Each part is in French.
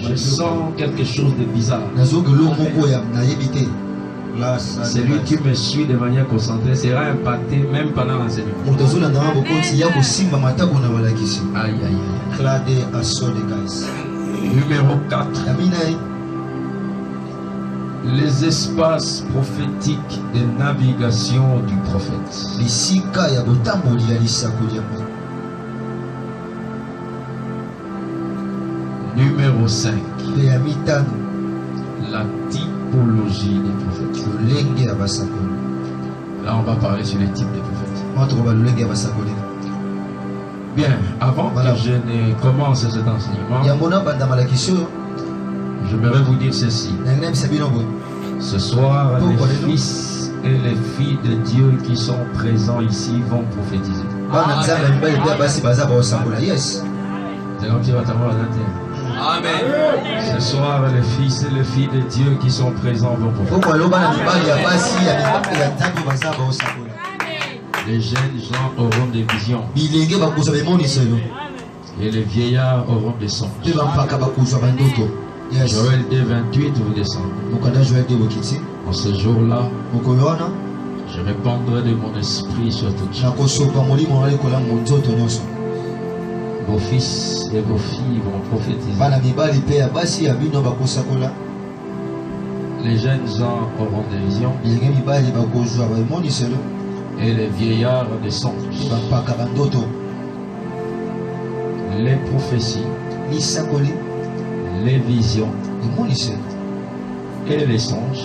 Je sens quelque chose de bizarre. Celui qui me suit de manière concentrée sera impacté même pendant l'enseignement. Aïe, aïe, aïe. Numéro 4. Les espaces prophétiques de navigation du prophète. Numéro 5. La typologie des prophètes. Là, on va parler sur les types des prophètes. Bien, avant que je ne commence cet enseignement, j'aimerais vous dire ceci. Ce soir, les fils et les filles de Dieu qui sont présents ici vont prophétiser. C'est comme tu vas t'avoir à l'intérieur. Amen. Ce soir, les fils et les filles de Dieu qui sont présents vont prophétiser. Les jeunes gens auront des visions. Et les vieillards auront des songes. Joël 2:28 vous descendez. En ce jour-là, je répandrai de mon esprit sur toutes choses. Vos fils et vos filles vont prophétiser. Les jeunes gens auront des visions. Et les vieillards des songes. Les prophéties, les visions et les songes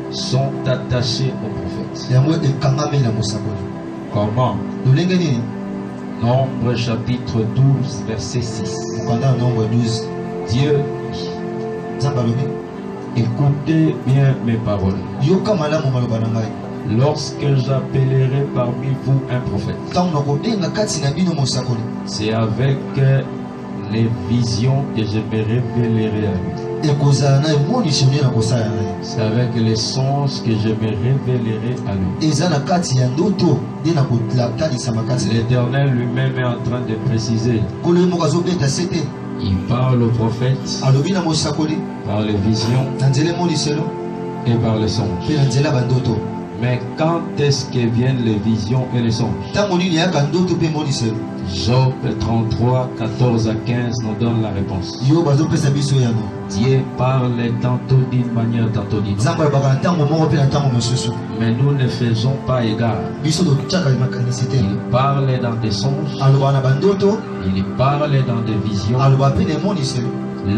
sont attachés au prophète. Comment? Nombre chapitre 12 verset 6. Dieu dit, écoutez bien mes paroles. Lorsque j'appellerai parmi vous un prophète, c'est avec les visions que je me révélerai à lui. C'est avec les songes que je me révélerai à lui. L'Éternel lui-même est en train de préciser. Il parle au prophète par les visions et par les songes. Mais quand est-ce que viennent les visions et les songes? Job 33, 14 à 15 nous donne la réponse. Dieu parle tantôt d'une manière, tantôt d'une autre. Mais nous ne faisons pas égard. Il parle dans des songes. Il parle dans des visions.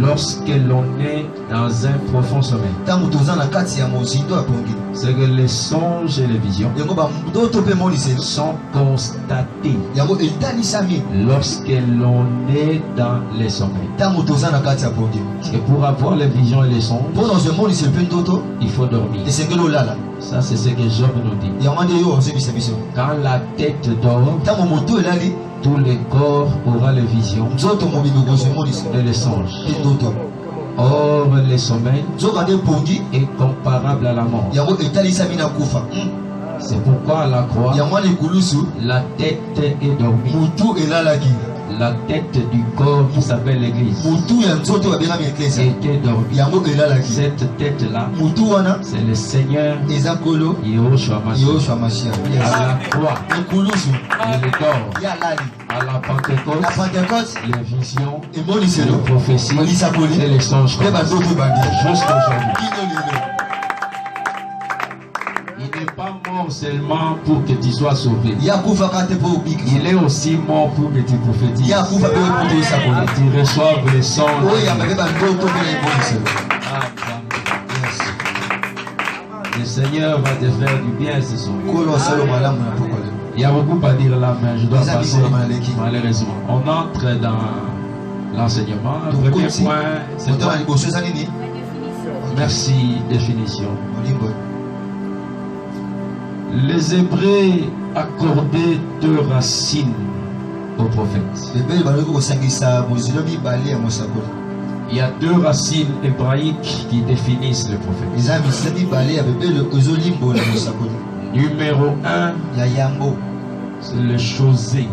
Lorsque l'on est dans un profond sommeil, c'est que les songes et les visions sont constatés lorsque l'on est dans les sommeils. Et pour avoir les visions et les songes, il faut dormir. Ça, c'est ce que Job nous dit. Quand la tête dort, tout le corps aura les visions et les songes. Or, le sommeil est comparable à la mort. C'est pourquoi à la croix, la tête est dormie. La tête du corps qui s'appelle l'église était dormie. Cette tête-là, c'est le Seigneur Yahushua Mashiach. À la croix, il dort. À la Pentecôte, les visions, les prophéties et les songes jusqu'aujourd'hui. Il n'est pas mort seulement pour que tu sois sauvé. Il est aussi mort pour que tu prophétises. Et tu reçoives les songes. Le Seigneur va te faire du bien ce soir. Il y a beaucoup à dire là, mais je dois passer malheureusement. On entre dans l'enseignement. Premier point, c'est quoi? Merci, définition. Les Hébreux accordaient deux racines au prophète. Il y a deux racines hébraïques qui définissent le prophète. Numéro 1, c'est le chosé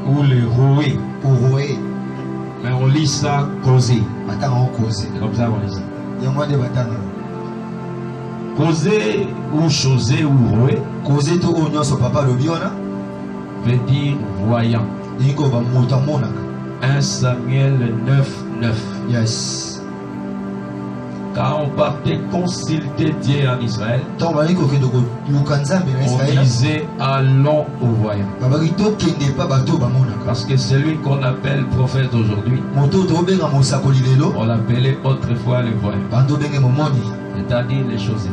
ou le roué. Mais on lit ça causer. Comme ça on dit. Causer ou choser ou rouer. Causer tout au nom son papa le biona. Veut dire voyant. 1 Samuel 9:9. Yes. Quand on partait consulter Dieu en Israël, on disait allons au voyant. Parce que celui qu'on appelle prophète aujourd'hui, on l'appelait autrefois le voyant. C'est-à-dire les choses.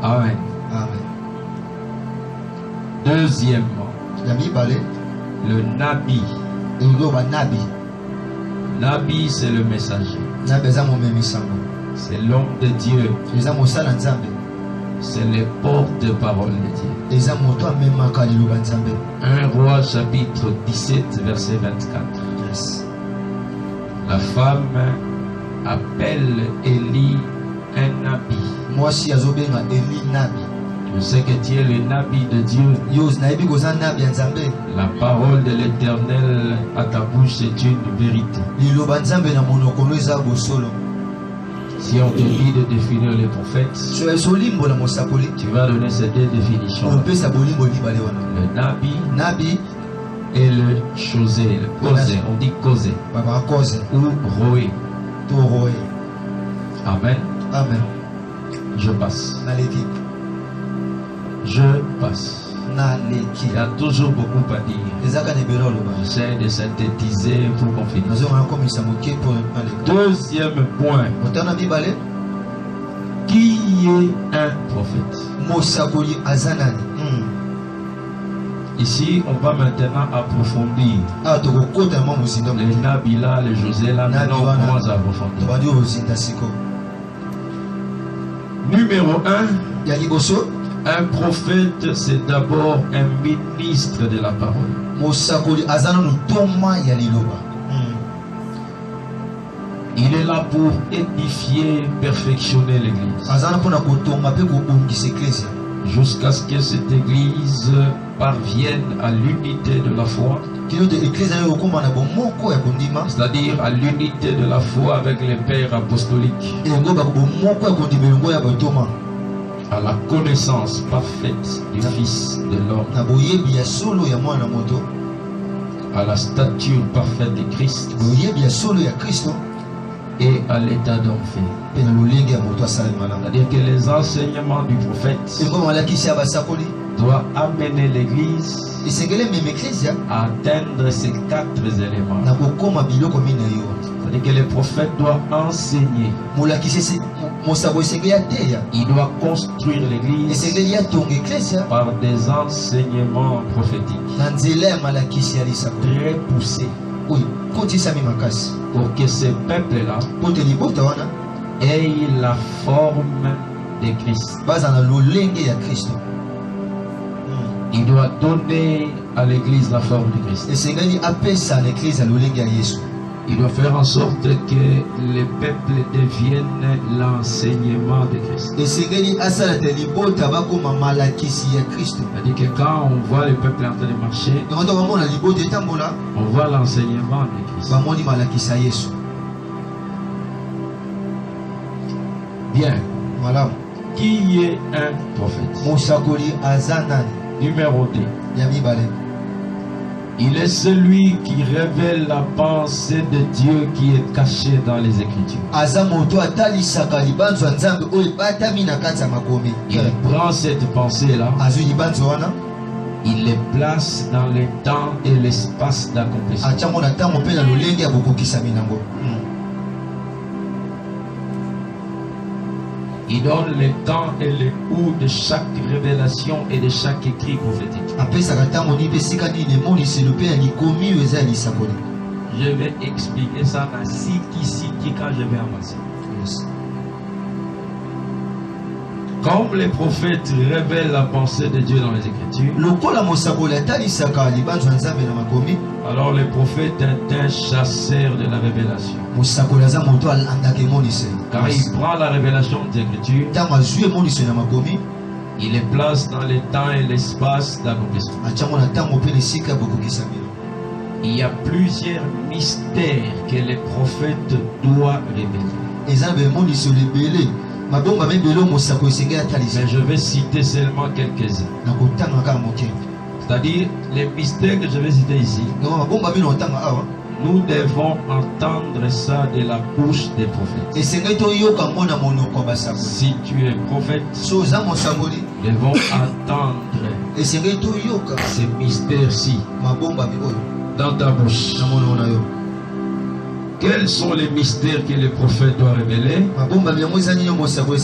Amen. Deuxièmement, le Nabi. Nabi, c'est le messager. C'est l'homme de Dieu. C'est les porte-parole de Dieu. 1 Roi chapitre 17 verset 24. Yes. La femme appelle Élie un Nabi. Moi si azobenga Élie Nabi. Je sais que tu es le Nabi de Dieu. La parole de l'Éternel à ta bouche, c'est une vérité. Si on te dit de définir les prophètes, tu vas donner ces deux définitions. Le Nabi et le Chosé, le Causé. On dit Causé. Ou Roé. Amen. Amen. Je passe. Je passe. Il y a toujours beaucoup à dire. J'essaie de synthétiser pour qu'on finisse. Deuxième point. Qui est un prophète? Ici, on va maintenant approfondir. Les Nabila, les José, là, maintenant on commence à approfondir. Numéro 1. Un prophète, c'est d'abord un ministre de la parole. Il est là pour édifier, perfectionner l'église. Jusqu'à ce que cette église parvienne à l'unité de la foi. C'est-à-dire à l'unité de la foi avec les pères apostoliques. À la connaissance parfaite du Fils de l'homme, à la stature parfaite de Christ et à l'état d'enfer. C'est-à-dire que les enseignements du prophète doivent amener l'église à atteindre ces 4 éléments. C'est-à-dire que le prophète doit enseigner. Il doit construire l'église par des enseignements prophétiques très poussés pour que ce peuple-là ait la forme de Christ. Il doit donner à l'église la forme de Christ. Il doit faire en sorte que les peuples deviennent l'enseignement de Christ. C'est-à-dire que quand on voit le peuple en train de marcher, on voit l'enseignement de Christ. Bien. Voilà. Qui est un prophète? Numéro 2. Il est celui qui révèle la pensée de Dieu qui est cachée dans les Écritures. Il prend cette pensée-là, il les place dans le temps et l'espace d'accomplissement. Il donne le temps et le où de chaque révélation et de chaque écrit prophétique. Je vais expliquer ça dans Siki quand je vais avancer. Comme les prophètes révèlent la pensée de Dieu dans les Écritures, alors le prophète est un chasseur de la révélation. Quand il prend la révélation des Écritures, il les place dans le temps et l'espace d'accomplissement. Il y a plusieurs mystères que les prophètes doivent révéler. Mais je vais citer seulement quelques-uns. C'est-à-dire, les mystères que je vais citer ici, nous devons entendre ça de la bouche des prophètes. Si tu es prophète, nous devons entendre ces mystères-ci dans ta bouche. Quels sont les mystères que les prophètes doivent révéler? Il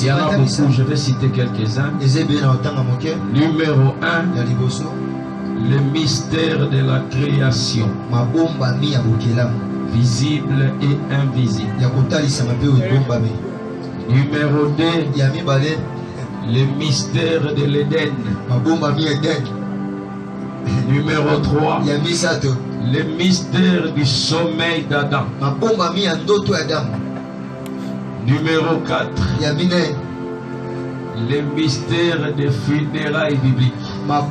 y en a beaucoup, je vais citer quelques-uns. Numéro 1, le mystère de la création, visible et invisible. Numéro 2, le mystère de l'Éden. Numéro 3, le mystère du sommeil d'Adam. Numéro 4, le mystère des funérailles bibliques. Parce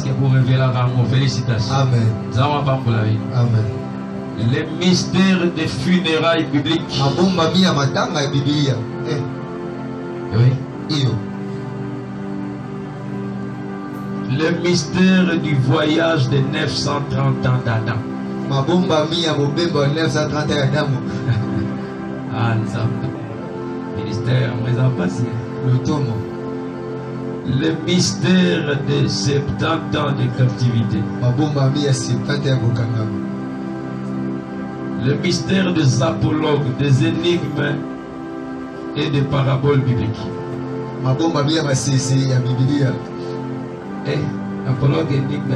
que pour révéler la félicitations. Amen. Amen. Le mystère des funérailles bibliques. Oui. Le mystère du voyage de 930 ans d'Adam. Ah, ministère, le mystère de 70 ans de captivité. Le mystère des apologues, des énigmes et des paraboles bibliques. Apologue, énigme,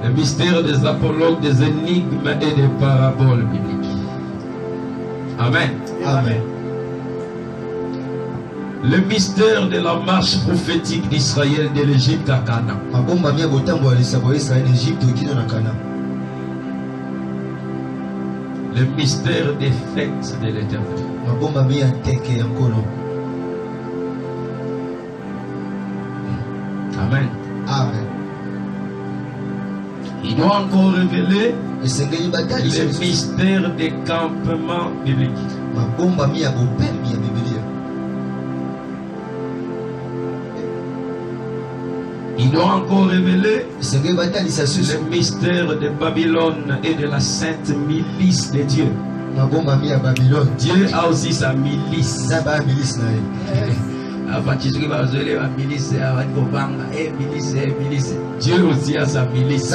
le mystère des apologues, des énigmes et des paraboles bibliques. Amen. Amen. Le mystère de la marche prophétique d'Israël de l'Égypte à Canaan. Le mystère des fêtes de l'Éternel. Amen. Amen. Il doit encore révéler le mystère des campements bibliques. Il doit encore révéler le mystère de Babylone et de la sainte milice de Dieu. Dieu a aussi sa milice. Dieu aussi a sa milice.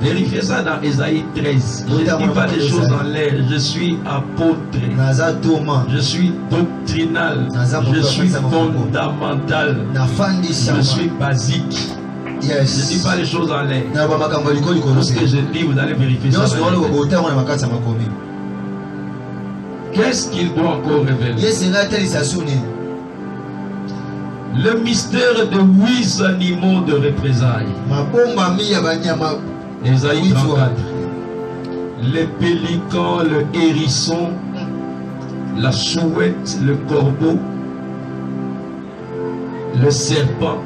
Vérifiez ça dans Ésaïe 13. Je ne dis pas des choses en l'air. Je suis apôtre. Je suis doctrinal. Je suis fondamental. Je suis basique. Je ne dis pas les choses en l'air. Tout ce que je dis, vous allez vérifier ça. Qu'est-ce qu'il doit encore révéler? Le mystère de 8 animaux de représailles. Ésaïe 34. Le pélican, le hérisson, la chouette, le corbeau, le serpent,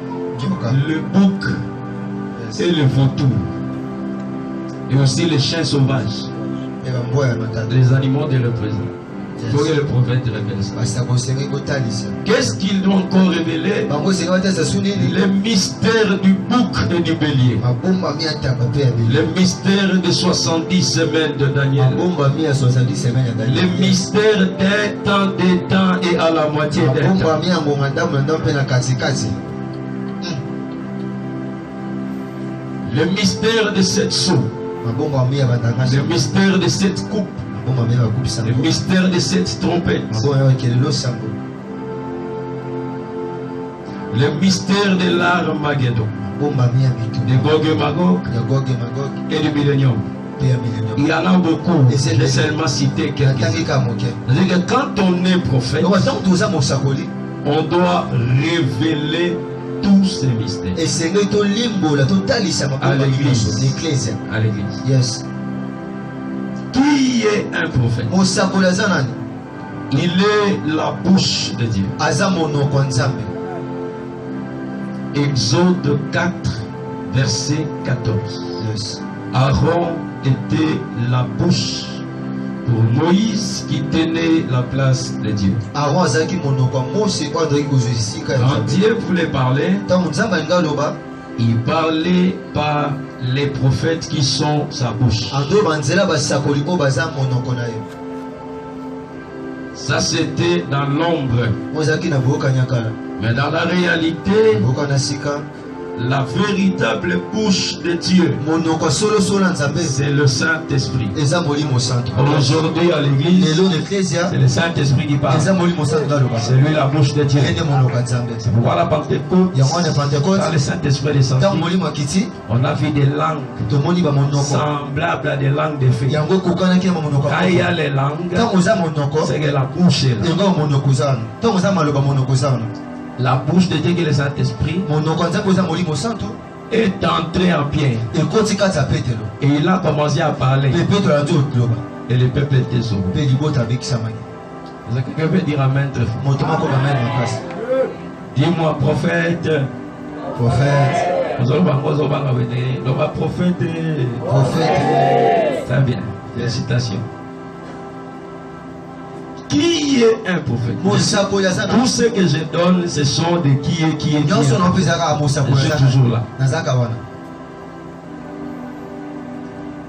le bouc et le vautour. Et aussi les chiens sauvages. Les animaux de représailles. Il faut que le prophète révèle ça. Qu'est-ce qu'il doit encore révéler? Le mystère du bouc et du bélier. Le mystère des 70 semaines de Daniel. Le mystère d'un temps et à la moitié d'un temps. Le mystère de 7 seaux. Le mystère de 7 coupes. Le mystère de cette trompette. Le mystère de l'Armageddon. De Gog et Magog et du Millénium. Il y en a beaucoup. J'ai seulement cité quelques-uns. C'est-à-dire que quand on est prophète, on doit révéler tous ces mystères à l'église. À l'église. Yes. Qui est un prophète? Il est la bouche de Dieu. Exode 4, verset 14. Yes. Aaron était la bouche pour Moïse qui tenait la place de Dieu. Quand Dieu voulait parler, il parlait par les prophètes qui sont sa bouche. Ça c'était dans l'ombre. Mais dans la réalité, la véritable bouche de Dieu, c'est le Saint-Esprit. Aujourd'hui à l'église, c'est le Saint-Esprit qui parle. C'est lui la bouche de Dieu. C'est pourquoi la Pentecôte, quand le Saint-Esprit est descendu, on a vu des langues semblables à des langues de feu. Quand il y a les langues, c'est que la bouche est là. La bouche de Dieu qui est le Saint-Esprit est entré en pierre. Et il a commencé à parler. Et le peuple était sauvé. Quelqu'un peut dire amen très fort. Dis-moi prophète. Prophète. Prophète. Très bien. Félicitations. Qui est un prophète? Tout ce que je donne, ce sont des qui est. Je suis toujours là.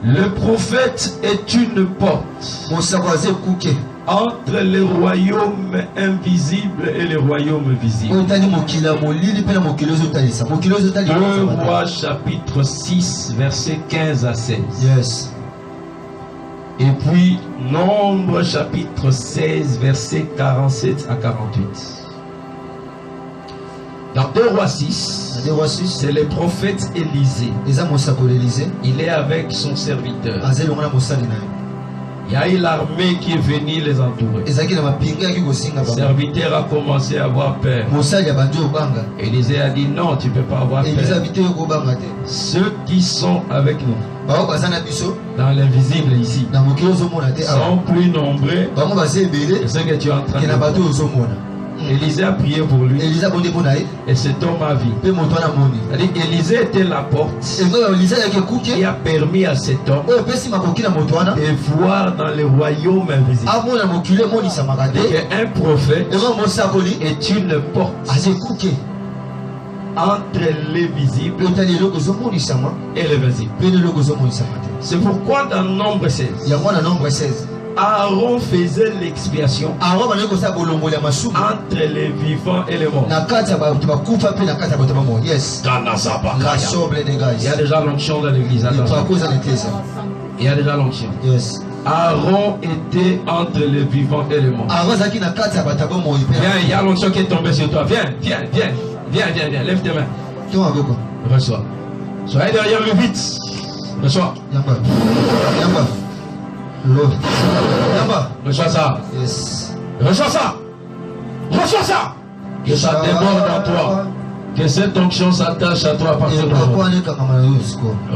Le prophète est une porte entre les royaumes invisibles et les royaumes visibles. 2 Rois chapitre 6, verset 15 à 16. Yes. Et puis, Nombre chapitre 16, verset 47 à 48. Dans 2 Rois 6, c'est le prophète Élisée. Il est avec son serviteur. Il y a eu l'armée qui est venue les entourer. Le serviteur a commencé à avoir peur. Élisée a dit non, tu ne peux pas avoir peur. Ceux qui sont avec nous, dans l'invisible ici, sont plus nombreux que ceux que tu es en train de voir. Élisée a prié pour lui. Et cet homme a vu. Élisée était la porte qui a permis à cet homme de voir dans les royaumes invisibles. Et un prophète est une porte entre les visibles et les visibles. C'est pourquoi dans Nombre 16, Aaron faisait l'expiation entre les vivants et les morts. Yes. Il y a déjà l'onction dans l'église. Il y a déjà l'onction. Yes. Aaron était entre les vivants et les morts. Viens, il y a l'onction qui est tombée sur toi. Viens. Lève tes mains. Reçois. Soyez derrière le vite. Reçois. Reçois ça. Yes. Reçois ça. Que ça déborde en toi. Que cette onction s'attache à toi à partir de aujourd'hui.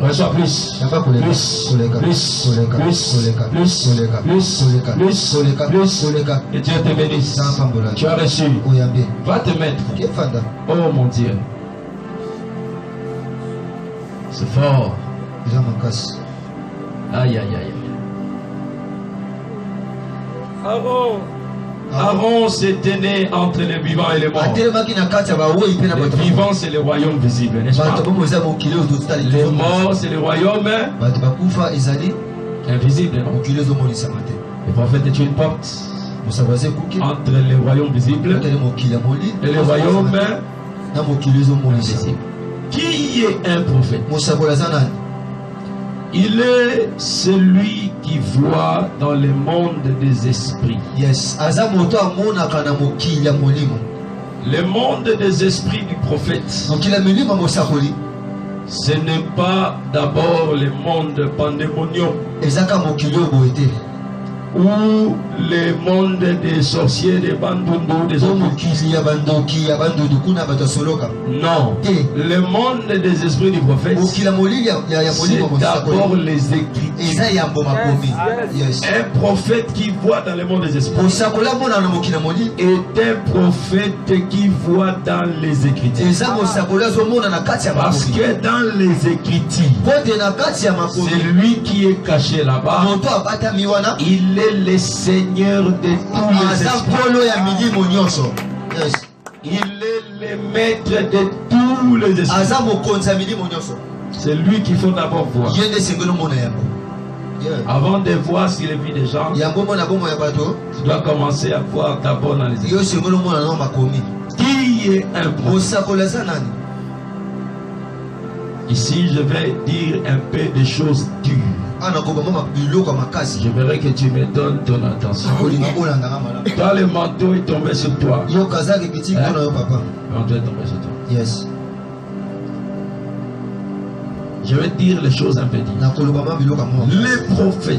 Reçois plus. Que Dieu te bénisse. Tu as reçu. Va te mettre. Oh mon Dieu. C'est fort. Aïe. Aaron se tenait entre les vivants et les morts. Les vivants, c'est les royaumes visibles, n'est-ce pas? Les morts, c'est les royaumes invisibles. Le prophète est une porte entre les royaumes visibles et les royaumes invisibles. Qui est un prophète? Il est celui qui voit dans le monde des esprits. Yes. Le monde des esprits du prophète, ce n'est pas d'abord le monde pandémonium ou le monde des sorciers, des bandundu, des occultistes. Non. Le monde des esprits du prophète, c'est d'abord les écritures. Un prophète qui voit dans le monde des esprits est un prophète qui voit dans les Écritures. Parce que dans les Écritures, c'est lui qui est caché là-bas. Il est le Seigneur de tous les esprits. Il est le maître de tous les esprits. C'est lui qu'il faut d'abord voir. Avant de voir sur les vies des gens, tu dois commencer à voir d'abord dans les esprits. Qui est un prophète? Ici, je vais dire un peu de choses dures. J'aimerais que tu me donnes ton attention. Quand le manteau est tombé sur toi, le manteau est tombé sur toi. Yes. Je vais dire les choses un peu dures. Le prophète,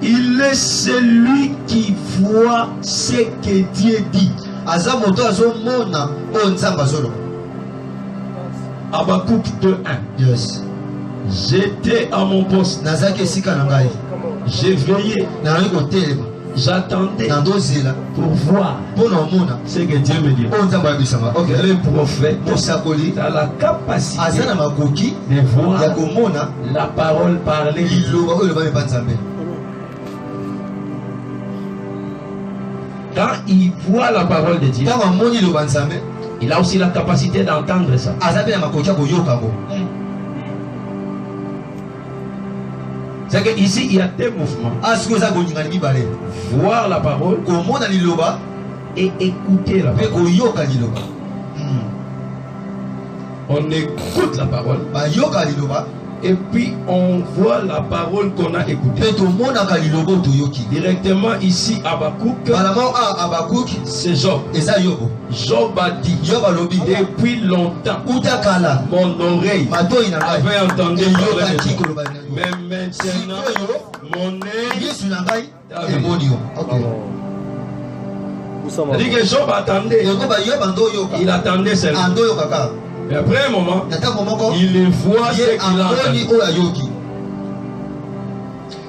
il est celui qui voit ce que Dieu dit. Habakkuk 2:1. Yes. J'étais à mon poste. J'ai veillé. J'attendais pour voir ce que Dieu me dit. Le prophète a la capacité de voir la parole parlée. Quand il voit la parole de Dieu, il a aussi la capacité d'entendre ça. C'est que ici il y a deux mouvements. Voir la parole et écouter la parole. On écoute la parole et puis on voit la parole qu'on a écoutée. Directement ici à Habakkuk, c'est Job. Job a dit depuis longtemps mon oreille avait entendu parler de toi. Mais maintenant mon œil a vu. C'est-à-dire que Job attendait. Il attendait seulement. Et après un moment, il voit ce qu'il a entendu.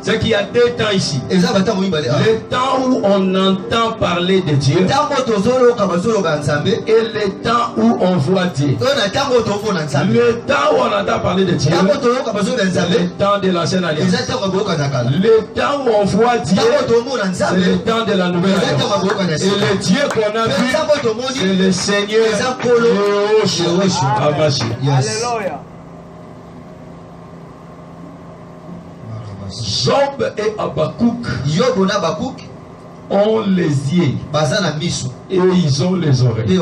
C'est qu'il y a deux temps ici. Le temps où on entend parler de Dieu et le temps où on voit Dieu. Le temps où on entend parler de Dieu, c'est le temps de l'ancienne alliance. Le temps où on voit Dieu, c'est le temps de la nouvelle alliance. Et le Dieu qu'on a vu, c'est le Seigneur Alléluia. Job et Habakkuk ont les yeux et ils ont les oreilles.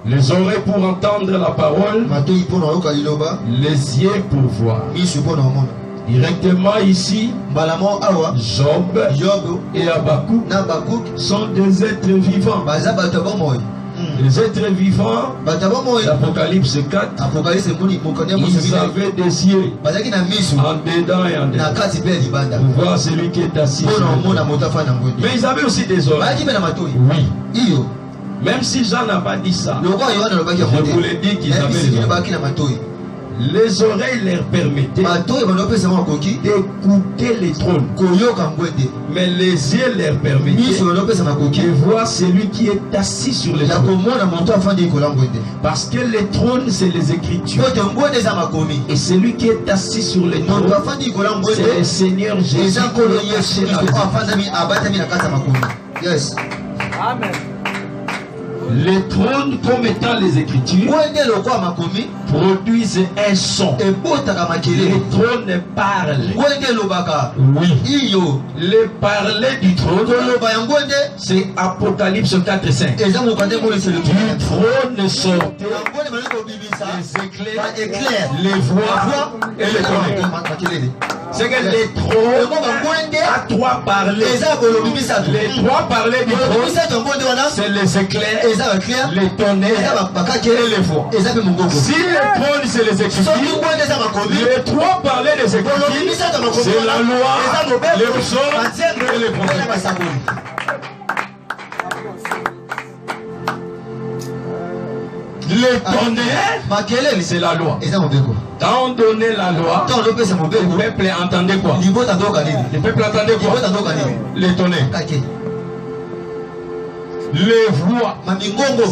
Les oreilles pour entendre la parole, les yeux pour voir. Directement ici, Job et Habakkuk sont des êtres vivants. Les êtres vivants, l'Apocalypse 4, ils avaient des yeux en dedans et en dedans pour voir celui qui est assis. Mais ils avaient aussi des oreilles. Oui. Même si Jean n'a pas dit ça, je vous l'ai dit qu'ils avaient des oreilles. Les oreilles leur permettaient d'écouter les trônes. Mais les yeux leur permettaient de voir celui qui est assis sur les trônes. Parce que les trônes, c'est les Écritures. Et celui qui est assis sur les trônes, c'est le Seigneur Jésus. Yes. Amen. Les trônes, comme étant les Écritures, produisent un son. Les trônes parlent. Oui. Le parler du trône, c'est Apocalypse 4 et 5. Du trône sortaient les éclairs, les voix et les tonnerres. C'est que les trônes à trois parler. Les trois parler du trône, c'est les éclairs, les tonnerres et les voix. Si les trônes c'est les Écritures, les trois parler des Écritures, c'est la loi, les psaumes et les prophètes. Le tonnerre, c'est la loi. Quand on donnait la loi, le peuple entendait quoi? Le peuple entendait quoi? Le tonnerre. Les voix,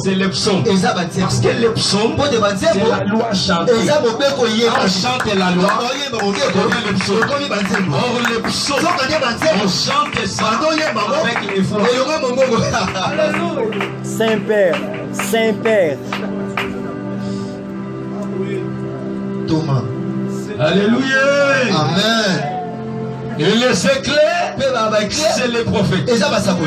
c'est les psaumes. Parce que les psaumes, c'est la loi chantée. On chante la loi, on devient les psaumes. Or les psaumes, on chante ça avec les voix. Saint-Père, Saint-Père. Thomas. Alléluia. Amen. Et les éclairs, c'est les prophètes.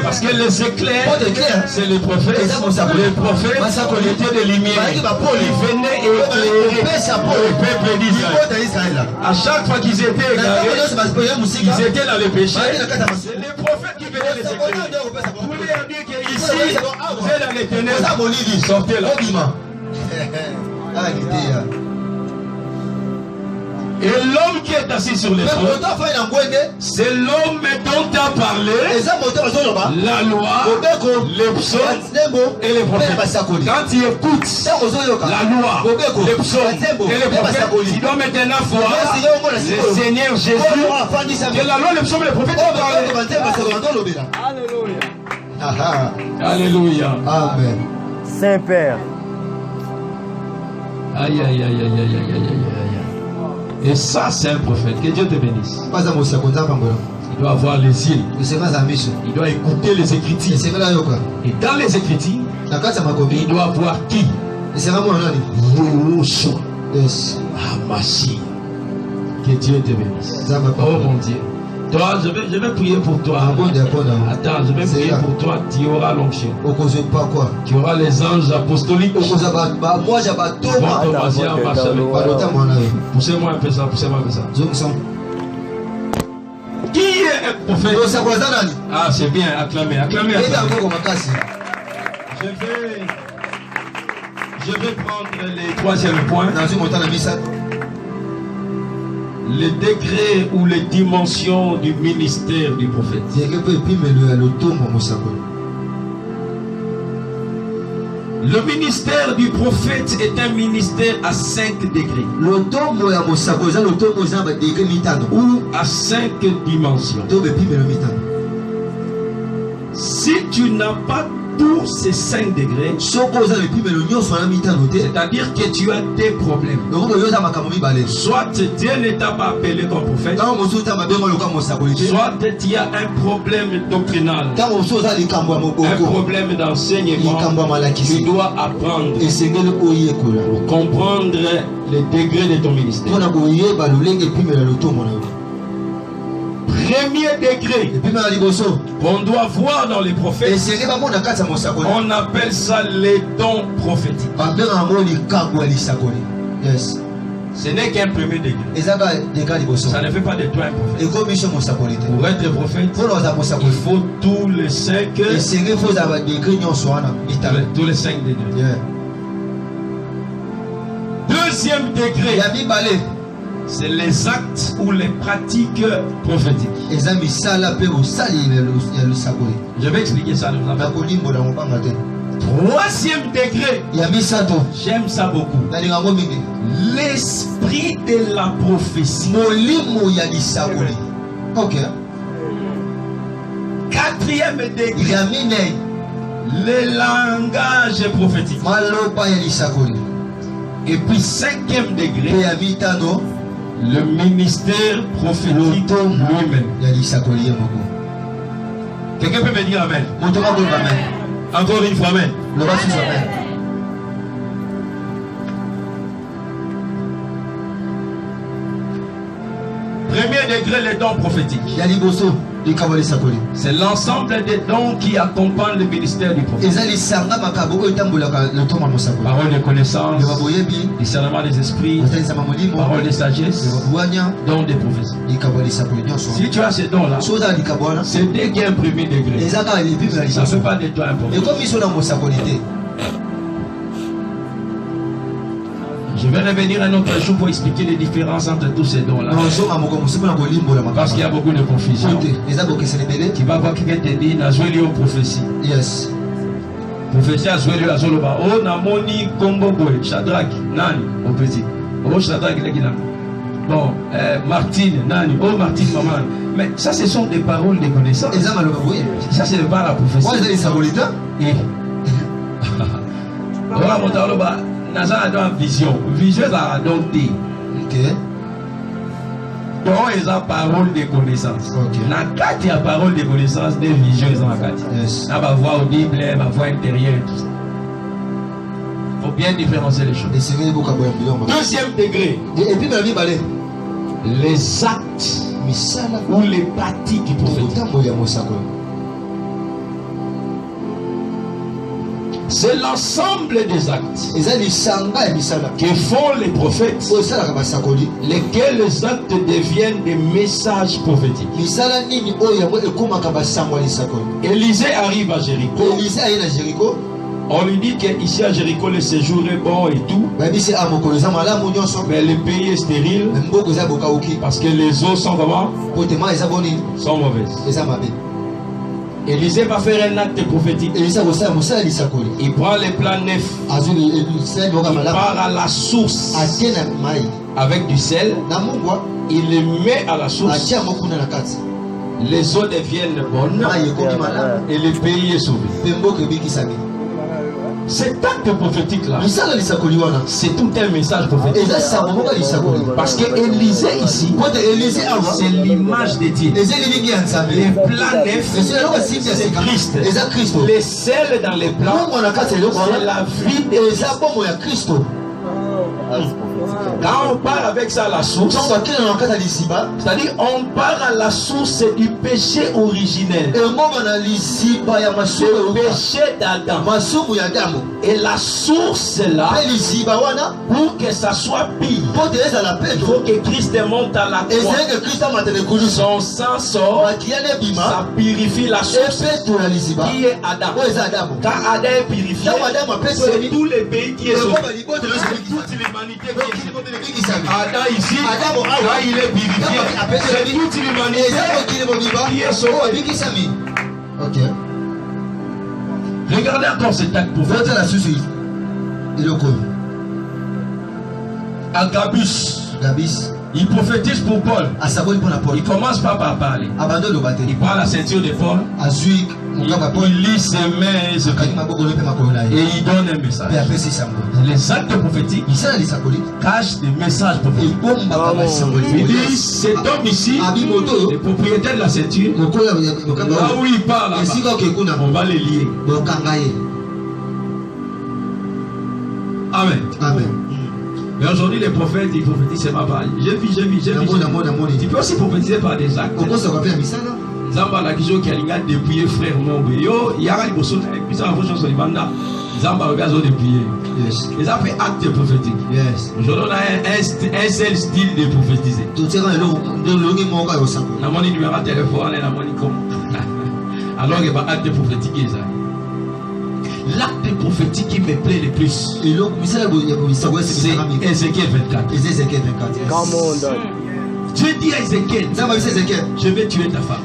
Parce que les éclairs, c'est les prophètes. Les prophètes étaient des lumières. Ils venaient éclairer le peuple d'Israël. À chaque fois qu'ils étaient égarés, ils étaient dans le péché. C'est les prophètes qui venaient les éclairer. Vous voulez dire qu'ici, vous êtes dans les ténèbres. Sortez là. Et l'homme qui est assis sur les trônes, c'est l'homme dont tu as parlé la loi, les psaumes et les prophètes. Quand tu écoutes la loi, les psaumes et les prophètes, tu dois maintenant voir le Seigneur Jésus, que la loi, les psaumes et les prophètes ont parlé. Alléluia. Amen. Saint-Père. Aïe, aïe, aïe, aïe, aïe, aïe, aïe, aïe. Et ça, c'est un prophète. Que Dieu te bénisse. Il doit avoir les îles. Il doit écouter les Écritures. Et dans les Écritures, il doit avoir qui? Yeshua. Mashiach. Que Dieu te bénisse. Oh mon Dieu. Toi, je vais prier pour toi. Attends, je vais prier pour toi. Tu auras l'onction. Tu auras les anges apostoliques. Poussez-moi un peu ça, poussez-moi un peu ça. Qui est un prophète? Ah, c'est bien, acclamez, acclamez. Je vais prendre les troisième points. Les degrés ou les dimensions du ministère du prophète. Le ministère du prophète est un ministère à 5 degrés. Ou à 5 dimensions. Si tu n'as pas tous ces 5 degrés, c'est-à-dire que tu as des problèmes. Soit Dieu ne t'a pas appelé comme prophète, soit tu as un problème doctrinal, un problème d'enseignement. Tu dois apprendre pour comprendre les degrés de ton ministère. Premier degré qu'on doit voir dans les prophètes, on appelle ça les dons prophétiques. Ce n'est qu'un premier degré. Ça ne fait pas de toi un prophète. Pour être prophète, il faut tous les 5 degrés. Deuxième degré, c'est les actes ou les pratiques prophétiques. Je vais expliquer ça. Troisième degré, j'aime ça beaucoup. L'esprit de la prophétie. Quatrième degré, le langage prophétique. Et puis cinquième degré, le ministère prophétique lui-même. Quelqu'un peut me dire amen? Encore une fois, amen. Premier degré, les dons prophétiques. C'est l'ensemble des dons qui accompagnent le ministère du prophète. Parole de connaissance, discernement des esprits, parole de sagesse, dons des prophéties. Si tu as ces dons-là, c'est dès qu'il y a un premier degré. Ça ne fait pas de toi un prophète. Je vais revenir un autre jour pour expliquer les différences entre tous ces dons-là. Parce qu'il y a beaucoup de confusion. Tu vas voir quelqu'un te dit, n'a joué aux prophéties. Yes. Prophétie a joué le Azoloba. Oh, Namoni, Kombo Boy, Shadrach, Nani, au petit. Oh, Shadrach, bon, Martine, Nani, oh, Martine, maman. Mais ça, ce sont des paroles de connaissance. Ça, c'est pas la prophétie. Moi, c'est ça, et voilà, mon Taloba, Naza a une vision. Vision, ça a donné. Ok. Donc, ils ont parole de connaissance. Na carte, il y a parole de connaissance, des visions, ils ont la carte. On va voir au Bible, on va voir intérieur et tout ça. Il faut bien différencier les choses. Deuxième degré. Et puis, les actes ou les pratiques du prophète. C'est l'ensemble des actes que font les prophètes, lesquels les actes deviennent des messages prophétiques. Élisée arrive à Jéricho. On lui dit qu'ici à Jéricho le séjour est bon et tout, mais le pays est stérile parce que les eaux sont comment? Sont mauvaises. Élisée va faire un acte prophétique. Il prend les plats neufs. Il part à la source avec du sel. Il les met à la source. Les eaux deviennent bonnes et le pays est sauvé. Cet acte prophétique là, c'est tout un message prophétique. Parce que Élisée ici, c'est l'image de Dieu. Les plats neufs, c'est Christ. Les sels dans les plats, c'est la vie de Christ. Quand on part avec ça à la source, c'est-à-dire on part à la source du péché originel, le péché d'Adam. Et la source là, pour que ça soit pire, il faut que Christ monte à la croix. Son sang sort, ça purifie la source qui est Adam. Quand Adam est purifié, c'est tout le pays qui est sauvé. Toute l'humanité qui est sauvée. Adam ici, là il est purifié. C'est toute l'humanité qui est sauvée. Ok. Regardez encore cet acte pour faire la suite. Agabus. Il prophétise pour Paul. Il commence pas par parler. Il prend la ceinture de Paul. Il lit ses mains et il donne un message. Les actes prophétiques cachent des messages prophétiques. Il dit cet homme ici, le propriétaire de la ceinture, là où il parle, on va les lier. Amen. Mais aujourd'hui, les prophètes, ils prophétisent seulement par. J'ai vu. Tu peux aussi prophétiser par des actes. Zamba la kijo qui a l'inga dépouillé frère Mombe. Yo, il y a une bosso, puis ça va vous changer banda. Zamba le gazo dépouillé. Yes. Ils ont fait acte prophétique. Yes. Aujourd'hui, on a un seul style de prophétiser. Tout est dans le la monnaie numéro de téléphone et la monnaie comme. Alors, il y a un acte prophétique. L'acte prophétique qui me plaît le plus, c'est Ézéchiel 24. Dieu dit à Ézéchiel, je vais tuer ta femme.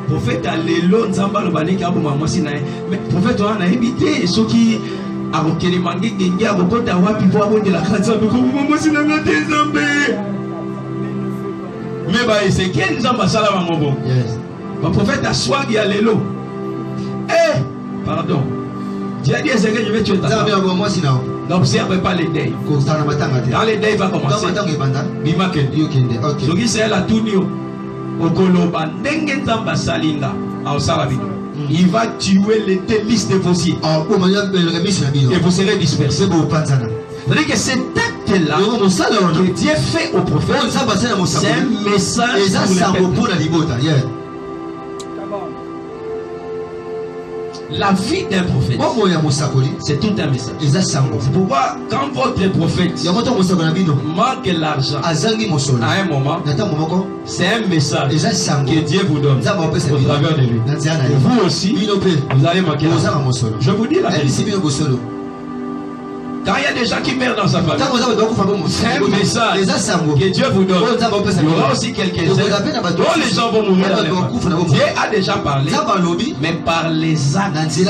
Prophète Allélo, Nzamba le bané qui a moi si naï. Mais prophète on a évité ceux qui a requéré mangué genga beaucoup à wapi voir de la grâce de moi si naï Nzamba. Mais bah Ézéchiel Nzamba salama mon bon. Yes. Le prophète a swagi Allélo. Eh, pardon. Dieu a dit à Ézéchiel, je vais tuer ta femme. N'observe pas les deuils. Quand les deuils va commencer, il va tuer les délices de vos yeux. Et vous serez dispersés. C'est-à-dire que cet acte-là que Dieu fait au prophète, c'est un message pour les peuples. La vie d'un prophète, c'est tout un message. C'est pourquoi quand votre prophète manque l'argent à un moment, c'est un message que Dieu vous donne au travers de lui. Et vous aussi, vous allez manquer l'argent. Je vous dis la vérité. Quand il y a des gens qui meurent dans sa famille, c'est un message que Dieu vous donne. Il y aura aussi quelques-uns dont les gens vont mourir dans les familles. Dieu a déjà parlé, mais par les actes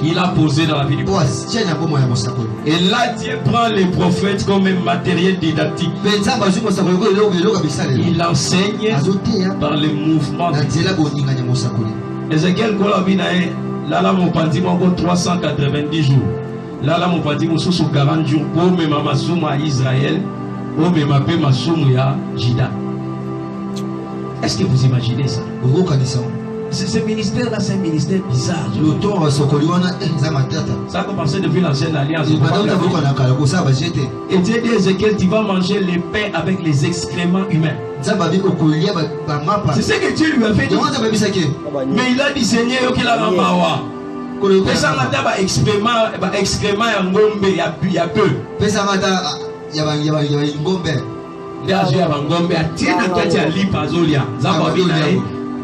qu'il a posé dans la vie du prophète. Et là, Dieu prend les prophètes comme un matériel didactique. Il enseigne par les mouvements. Ézéchiel Kolabinae, là mon pandi mon 390 jours. Là mon pandi mon sous 40 jours pour me mamasoum à Israël, pour me maper ma soum à Jida. Est-ce que vous imaginez ça? Ce ministère-là, c'est un ministère bizarre. Ça a commencé depuis l'ancienne alliance. Et Dieu dit à Ézéchiel, tu vas manger les pains avec les excréments humains. C'est ce que Dieu lui a fait dire. Mais il a dit, Seigneur, qu'il a ramawa. Mais ça m'a dit, excrément, il y a peu.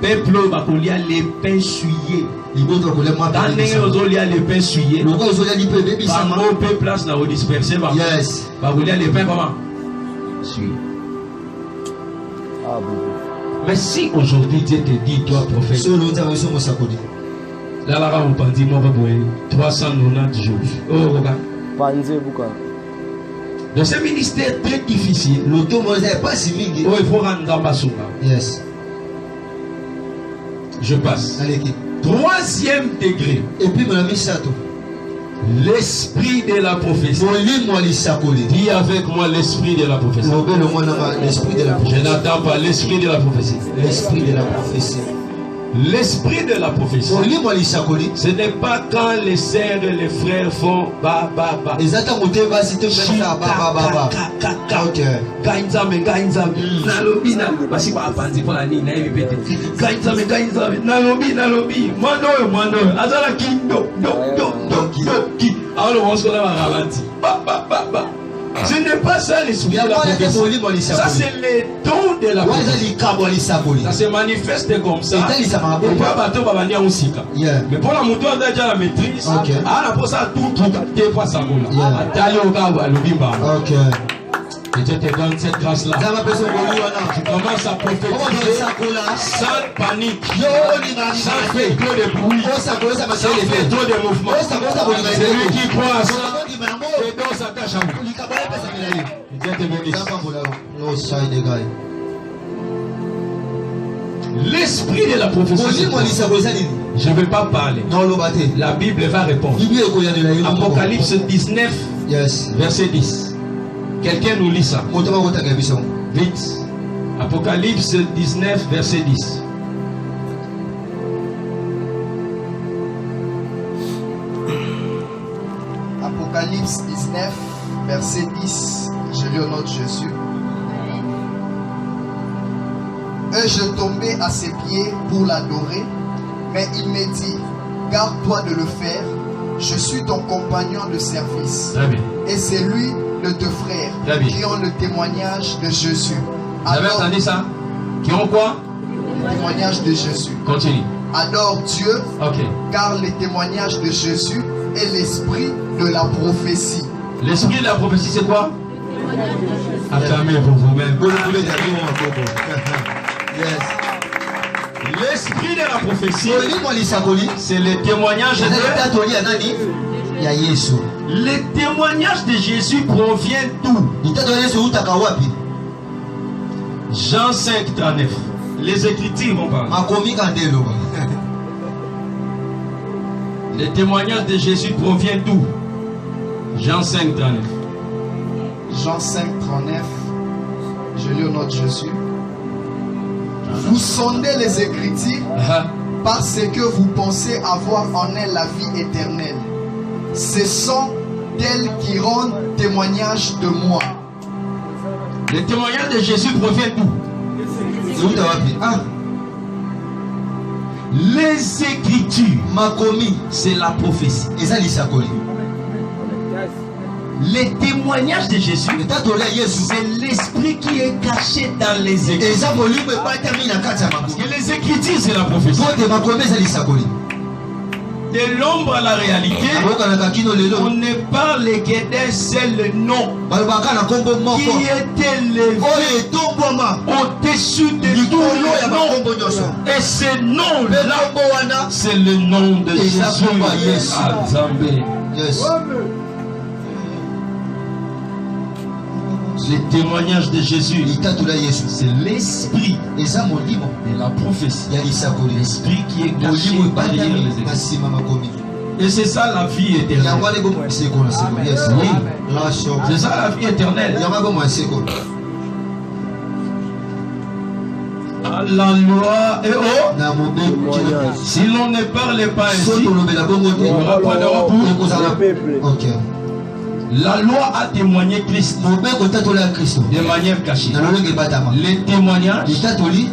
Peuple bakolia les pains suyés. Dans les ozolia les pains suyés. Par peu place là où disperser. Yes. Bakolia les pains comment? Suyés. Mais si aujourd'hui Dieu te dit, toi prophète, là là on dit moi 390 jours. Oh regarde. Dans ce ministère très difficile, oh il faut rendre ma souma. Yes. Je passe. Troisième degré. Et puis l'esprit de la prophétie. Dis avec moi l'esprit de la prophétie. Je n'attends pas l'esprit de la prophétie. L'esprit de la prophétie. L'esprit de la prophétie. Ce n'est pas quand les sœurs et les frères font ba ba ba. Ce n'est pas ça l'esprit de la prophétie. Ça c'est les dons de la prophétie. Ça se manifeste comme ça. Mais pour la moto, on a déjà la maîtrise. Ah, pour ça, tout des fois ça roule. Et Dieu te donne cette grâce-là. Tu commences à prophétiser sans panique, sans faire trop de bruit, sans faire trop de mouvements. Celui qui croit à ça, tes dons s'attachent à vous. Dieu te bénisse. L'esprit de la prophétie. Je ne vais pas parler. La Bible va répondre. Apocalypse 19, verset 10. Quelqu'un nous lit ça. Vite. Apocalypse 19, verset 10. Apocalypse 19, verset 10. Je lis au nom de Jésus. Et je tombais à ses pieds pour l'adorer, mais il me dit, garde-toi de le faire, je suis ton compagnon de service. Très bien. Et c'est lui de deux frères qui ont le témoignage de Jésus. Vous avez entendu ça? Qui ont quoi? Le témoignage de Jésus. Continue. Adore Dieu, car le témoignage de Jésus est l'esprit de la prophétie. L'esprit de la prophétie, c'est quoi? Acclamez pour vous-même. L'esprit de la prophétie, c'est le témoignage de Jésus. Le témoignage de Jésus provient d'où? Jean 5, 39. Les Écritures vont parler. Le témoignage de Jésus provient d'où? Jean 5, 39. Jean 5, 39. Je lis au nom de Jésus. Vous sondez les Écritures parce que vous pensez avoir en elles la vie éternelle. Ce sont elles qui rendent témoignage de moi. Le témoignage de Jésus provient d'où? Les Écritures, c'est la prophétie. Les témoignages de Jésus, c'est l'esprit qui est caché dans les Écritures. Parce que les Écritures, c'est la prophétie. de l'ombre à la réalité, on ne parle que d'un seul nom qui était élevé au-dessus de tout le nom. Et ce nom-là, c'est le nom de Jésus. Yes. Les témoignages de Jésus, c'est l'esprit et la prophétie. L'esprit qui est caché derrière les écritures. Et c'est ça la vie éternelle. Oui. C'est ça la vie éternelle. À la loi et si l'on ne parle pas ainsi, il n'y aura pas de repos. La loi a témoigné Christ de manière cachée. Les témoignages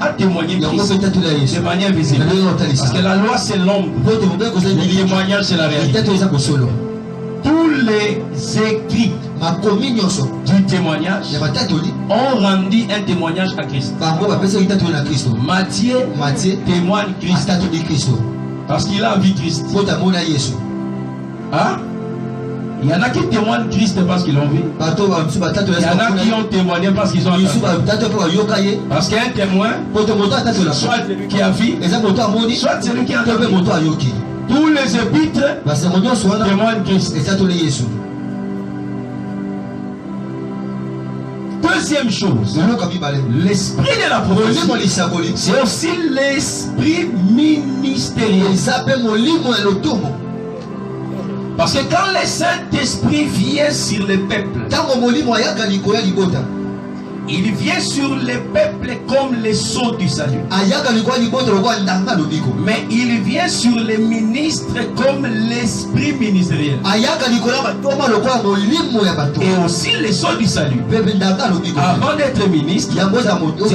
a témoigné Christ de manière visible. Parce que la loi c'est l'ombre, le témoignage c'est la réalité. Tous les écrits du témoignage ont rendu un témoignage à Christ. Matthieu témoigne Christ parce qu'il a vu Christ. Hein? Il y en a qui témoignent Christ parce qu'ils l'ont vu. Il y en a qui ont témoigné parce qu'ils ont entendu. Parce qu'un témoin, soit celui qui a vu, soit celui qui a entendu. Tous les épîtres témoignent Christ. Deuxième chose, l'esprit de la prophétie, c'est aussi l'esprit ministériel. Parce que quand le Saint-Esprit vient sur le peuple, il vient sur le peuple comme le sceau du salut. Mais il vient sur les ministres comme l'esprit ministériel. Et aussi le sceau du salut. Avant d'être ministre, tu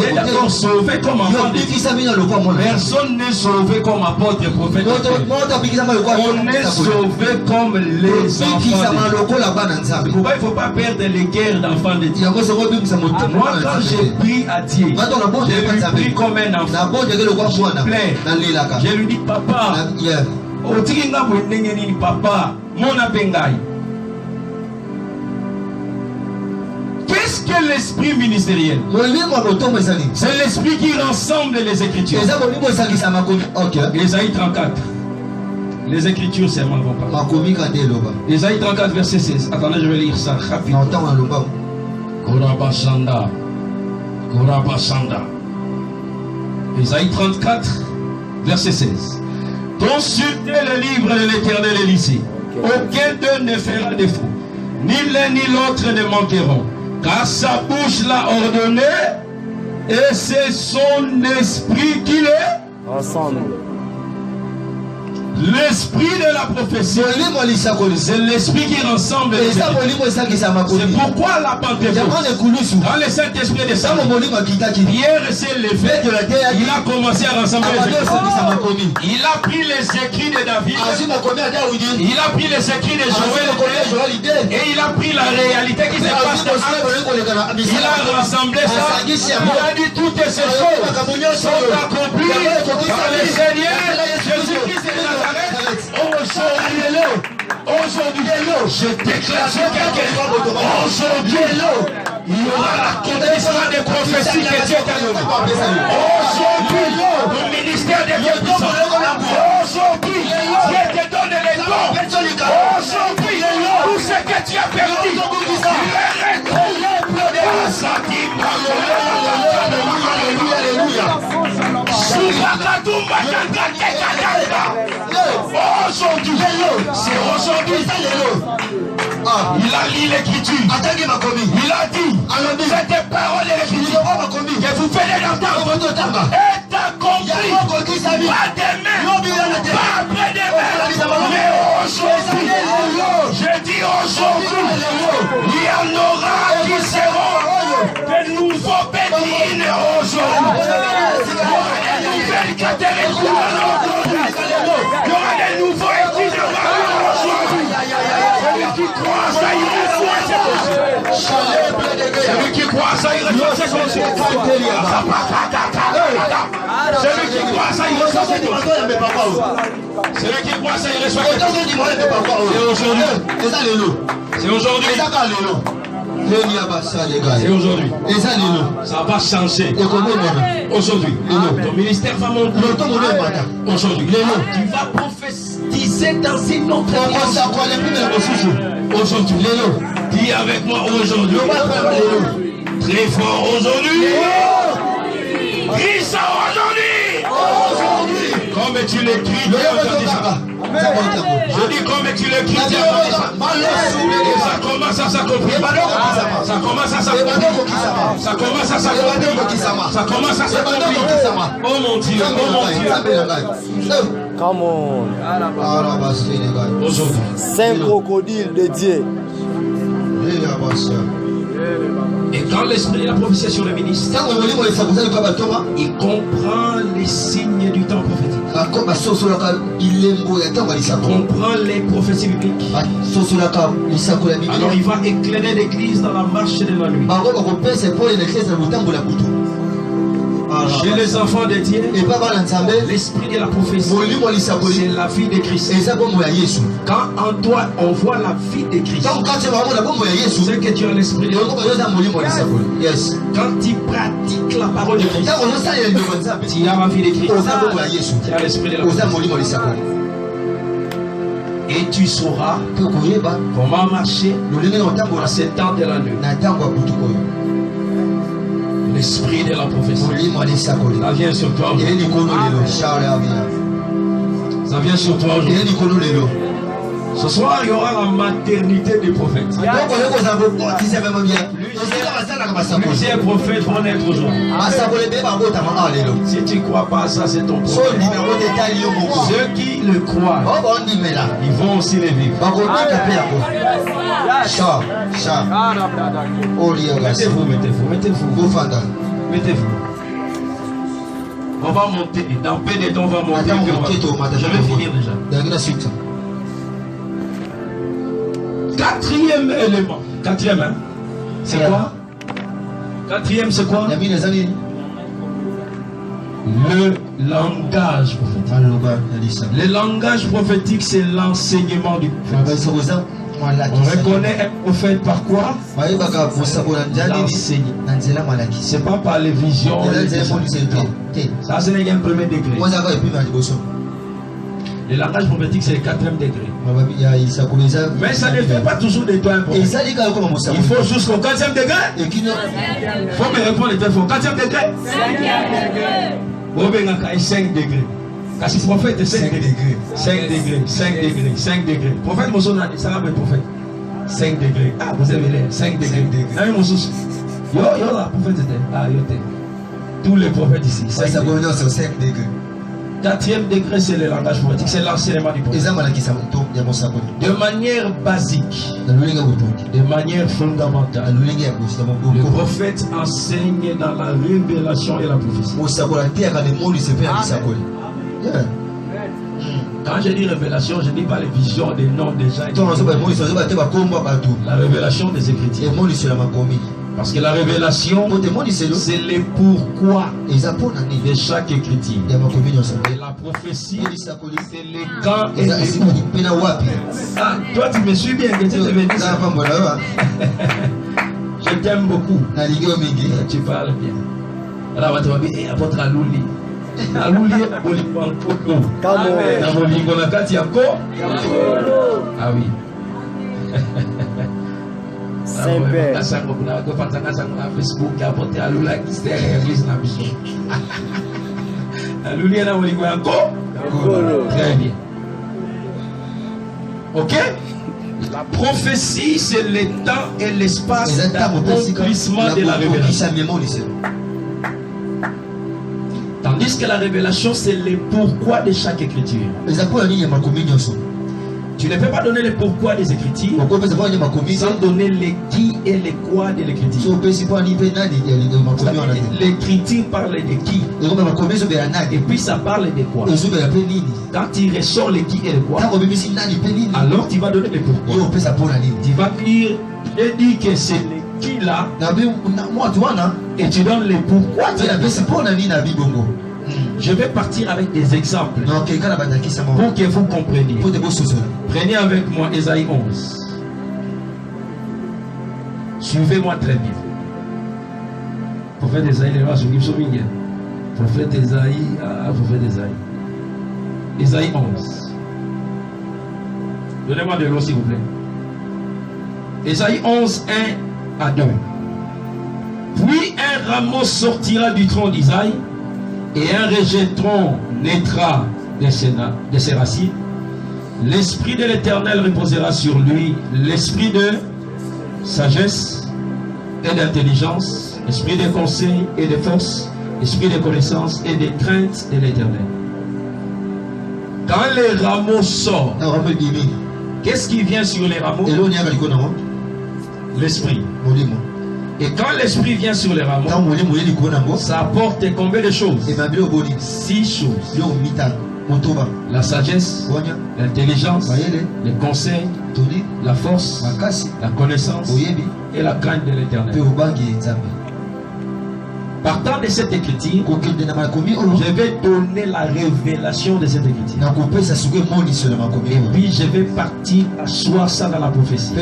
es d'abord sauvé comme enfant de Dieu. Personne n'est sauvé comme apôtre et prophète. On est sauvé comme les enfants de Dieu. Pourquoi il ne faut pas perdre les guerres d'enfants de Dieu? Moi, quand j'ai pris à Dieu, je lui prie comme un enfant. Je pleure. Je lui dis, papa, papa, mon abengai. Qu'est-ce que l'esprit ministériel? C'est l'esprit qui rassemble les Écritures. Ésaïe 34. Les Écritures seulement vont parler. Ésaïe 34, verset 16. Attendez, je vais lire ça rapidement. Korabashanda. Ésaïe 34, verset 16. Consultez le livre de l'Éternel et lycée. Aucun d'eux ne fera défaut. Ni l'un ni l'autre ne manqueront. Car sa bouche l'a ordonné et c'est son esprit qui est ensemble. L'esprit de la prophétie, c'est l'esprit qui rassemble les Écritures. C'est pourquoi la Pentecôte, quand le Saint-Esprit descend, Pierre s'est levé, il a commencé à rassembler les Écritures. Il a pris les écrits de David, il a pris les écrits de Joël, et il a pris la réalité qui se passe dans Actes. Il a rassemblé ça, il a dit toutes ces choses sont accomplies par le Seigneur Jésus-Christ de Nazareth. Aujourd'hui, je déclare aujourd'hui, il y aura l'accomplissement des prophéties que Dieu t'a données. Aujourd'hui, le ministère des Dieu puissants. Aujourd'hui, Dieu te donne les dons. Aujourd'hui, tout ce que tu as perdu, il est retrouvé. Aujourd'hui, c'est aujourd'hui. Il a lu l'écriture. Il a dit, cette parole de l'écriture que vous venez d'entendre est accomplie. Pas demain, pas après-demain, mais aujourd'hui. Je dis aujourd'hui, il y en aura qui seront de nouveaux bédines aujourd'hui. Il y aura des nouvelles catégories. Il y aura des nouveaux étudiants aujourd'hui. Celui qui croit à ça, il reçoit. Celui qui croit à ça, il reçoit. Celui qui croit ça, il reçoit cette dimanche. Celui qui croit ça, il reçoit cette dimanche. C'est aujourd'hui. C'est aujourd'hui. Ça va changer. Aujourd'hui. Ton ministère va monter. Aujourd'hui. Tu vas prophétiser dans une autre aujourd'hui. Dis avec moi aujourd'hui. Très fort aujourd'hui. Crie ça aujourd'hui. Comme tu l'écris, Dieu entendit ça. Je dis comme tu l'écris, Dieu entendit ça. Ça commence à s'accomplir. Ça commence à s'accomplir. Ça commence à s'accomplir. Ça commence à s'accomplir. Oh mon Dieu, oh mon Dieu. Come on. Aujourd'hui. Saint crocodile de Dieu. Et quand l'esprit de la prophétie est sur le ministre, il comprend les signes du temps prophétique. Il comprend les prophéties bibliques. Alors il va éclairer l'église dans la marche de la nuit. Chez les enfants de Dieu, l'esprit de la prophétie, c'est la vie de Christ. Quand en toi on voit la vie de Christ, c'est que tu as l'esprit de Christ. Quand tu pratiques la parole de Christ, tu as la vie de Christ. Tu as l'esprit de la prophétie. Et tu sauras comment marcher dans ce temps de la nuit. L'esprit de la prophétie. Ça vient sur toi. Ça vient sur toi aujourd'hui. Ce soir, il y aura la maternité des prophètes. Plusieurs prophètes vont naître aujourd'hui. Si tu ne crois pas à ça, c'est ton problème. Ceux qui le croient, ils vont aussi les vivre. Mettez-vous. On va monter. Dans peu de temps, on va monter. Je vais finir déjà. Quatrième élément. Quatrième, c'est quoi? Quatrième, c'est quoi? Le langage prophétique. Le langage prophétique, c'est l'enseignement du prophète. On reconnaît un prophète par quoi? L'enseigner. C'est pas par les visions. Ça, c'est le premier degré. Le langage prophétique, c'est le 4e degré. Mais ça ne fait pas toujours de toi un prophète. Il faut jusqu'au 4e degré. Il faut me répondre, il faut 4e degré. 5 degrés. Parce que le prophète est 5 degrés. 5 degrés, 5 degrés, 5 degrés. Prophète Mousson a dit ça, le prophète. 5 degrés. Ah, vous avez l'air. 5 degrés. Yo, la prophète était. Ah, yo, tous les prophètes ici. 5 degrés. 4e degré, c'est le langage prophétique, c'est l'enseignement du prophète. De manière basique, de manière fondamentale, le prophète enseigne dans la révélation et la prophétie. Quand je dis révélation, je ne dis pas les visions des noms des gens. La révélation des Écritures. Parce que la révélation, c'est le pourquoi de chaque écriture. Et la prophétie, c'est le quand et le où. Ah, toi, tu me suis bien que tu te veux dire ça. Je t'aime beaucoup. Tu parles bien. Alors, tu vas dire, apôtre Alouli. Alouli, ah oui. Saint-Père. Facebook, apporter à Lula qui s'est l'église dans la mission. Très bien. Ok? La prophétie, c'est le temps et l'espace d'accomplissement de la révélation. Tandis que la révélation, c'est le pourquoi de chaque écriture. Tu ne peux pas donner le pourquoi des Écritures sans donner les qui et les quoi de l'Écriture. L'Écriture parle de qui et puis ça parle de quoi. Quand tu ressors les qui et les quoi, alors tu vas donner le pourquoi. Tu vas dire, je dis que c'est les qui là et tu donnes le pourquoi. Je vais partir avec des exemples pour que vous compreniez. Prenez avec moi Ésaïe 11. Suivez-moi très bien. Prophète Ésaïe, prophète Ésaïe, prophète Ésaïe. Ésaïe 11. Donnez-moi de l'eau s'il vous plaît. Ésaïe 11, 1 à 2. Puis un rameau sortira du tronc d'Isaïe et un rejetron naîtra de ses racines. L'esprit de l'Éternel reposera sur lui, l'esprit de sagesse et d'intelligence, esprit de conseil et de force, esprit de connaissance et de crainte de l'Éternel. Quand les rameaux sortent, qu'est-ce qui vient sur les rameaux? L'esprit. Et quand l'esprit vient sur les rameaux, ça apporte combien de choses? 6 choses. La sagesse, l'intelligence, le conseil, la force, la connaissance et la crainte de l'Éternel. Partant de cette écriture, je vais donner la révélation de cette écriture. Et puis je vais partir asseoir ça dans la prophétie.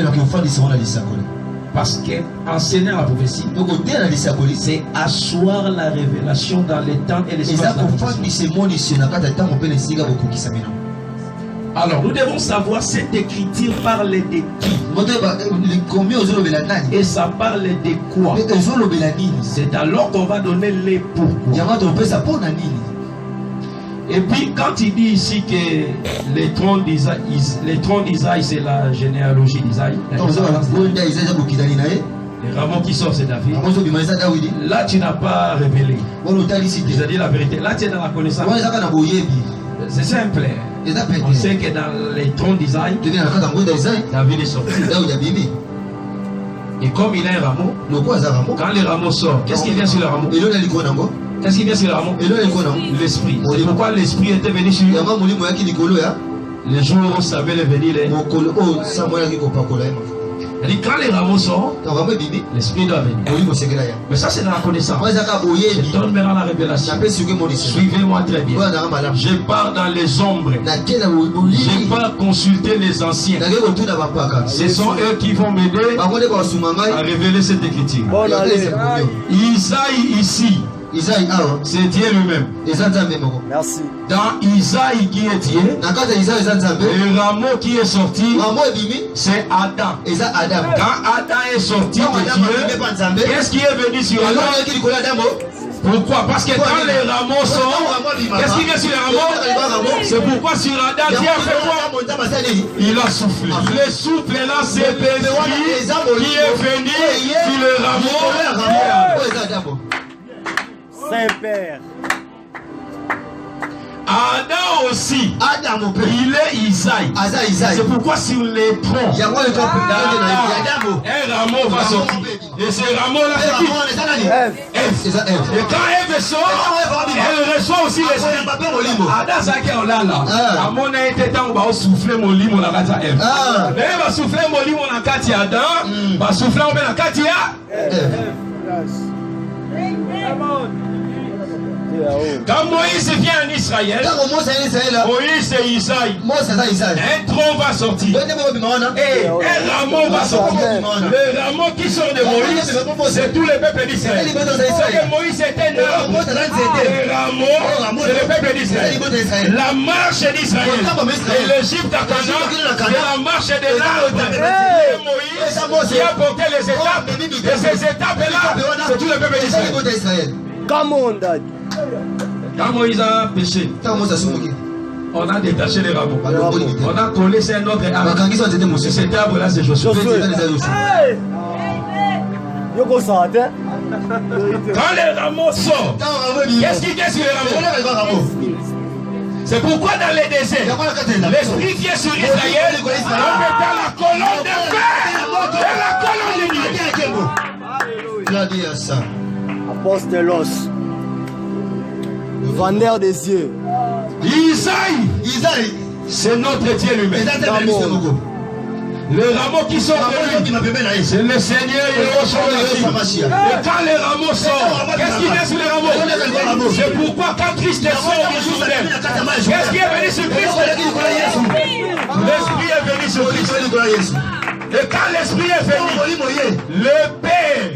Parce que enseigner la prophétie, c'est asseoir la révélation dans les temps et l'espace. Alors nous devons savoir cette écriture parle de qui et ça parle de quoi. C'est alors qu'on va donner les pourquoi. Et puis quand il dit ici que les troncs d'Isaïe c'est la généalogie d'Isaïe, les rameaux qui sortent c'est David. Là tu n'as pas révélé. Je dis la vérité. Là tu es dans la connaissance. C'est simple. On sait que dans les troncs d'Isaïe, David est sorti. Et comme il a un rameau, quand les rameaux sortent, qu'est-ce qui vient sur le rameau? Qu'est-ce qui vient sur le rameau? L'esprit. C'est pourquoi l'esprit était venu sur lui. Les jours où Samuel est venu, quand les rameaux sortent, l'esprit doit venir. Mais ça c'est dans la connaissance. Je donne maintenant la révélation. Suivez-moi très bien. Je pars dans les ombres. Je pars consulter les anciens. Ce sont eux qui vont m'aider à révéler cette écriture. Isaïe ici, c'est Dieu lui-même. Merci. Dans Isaïe qui est Dieu, le rameau qui est sorti, c'est Adam. Quand Adam est sorti de Dieu, qu'est-ce qui est venu sur Adam? Pourquoi? Parce que quand les rameaux sont, qu'est-ce qui vient sur les rameaux? C'est pourquoi sur Adam, Dieu a fait quoi? Il a soufflé. Le souffle là, c'est l'esprit qui est venu sur le rameau. Saint-Père. Adam aussi, il est Isaïe. C'est pourquoi sur les troncs, un rameau va sortir. Et ce rameau-là, c'est qui? Ève. Et quand Ève sort, elle reçoit aussi l'esprit. Adam, ça qui est là. À mon été, on va souffler mon lit, mon akati à Ève. Mais elle va souffler mon lit, mon akati à Adam, va souffler mon akati à Ève. Quand Moïse vient en Israël, Moïse c'est Isaïe. Un tronc va sortir. Et un rameau va sortir. Le rameau qui sort de Moïse, c'est tout le peuple d'Israël. C'est que Moïse était un arbre. Le rameau, c'est le peuple d'Israël. La marche d'Israël. Et l'Égypte à Canaan, c'est la marche de l'arbre. Et Moïse qui a porté les étapes. Et ces étapes-là, c'est tout le peuple d'Israël. Come on, Dad. Quand Moïse a péché, on a détaché les rameaux. On a collé sur un autre arbre. Et cet arbre-là, c'est Josué. Quand les rameaux sortent, qu'est-ce qui vient sur les rameaux? C'est pourquoi dans les déserts, l'esprit vient sur Israël en mettant la colonne de fer et la colonne de nuit. Apostolos. Vendeur des yeux. Isaïe, c'est notre Dieu lui-même. Les rameaux qui sont venus, c'est le Seigneur Yeshua. Et quand les rameaux sortent, qu'est-ce qui vient sur les rameaux? C'est pourquoi quand Christ est sort du Jourdain, qu'est-ce qui est venu sur Christ? L'Esprit est venu sur Christ. Et quand l'Esprit est venu, le Père,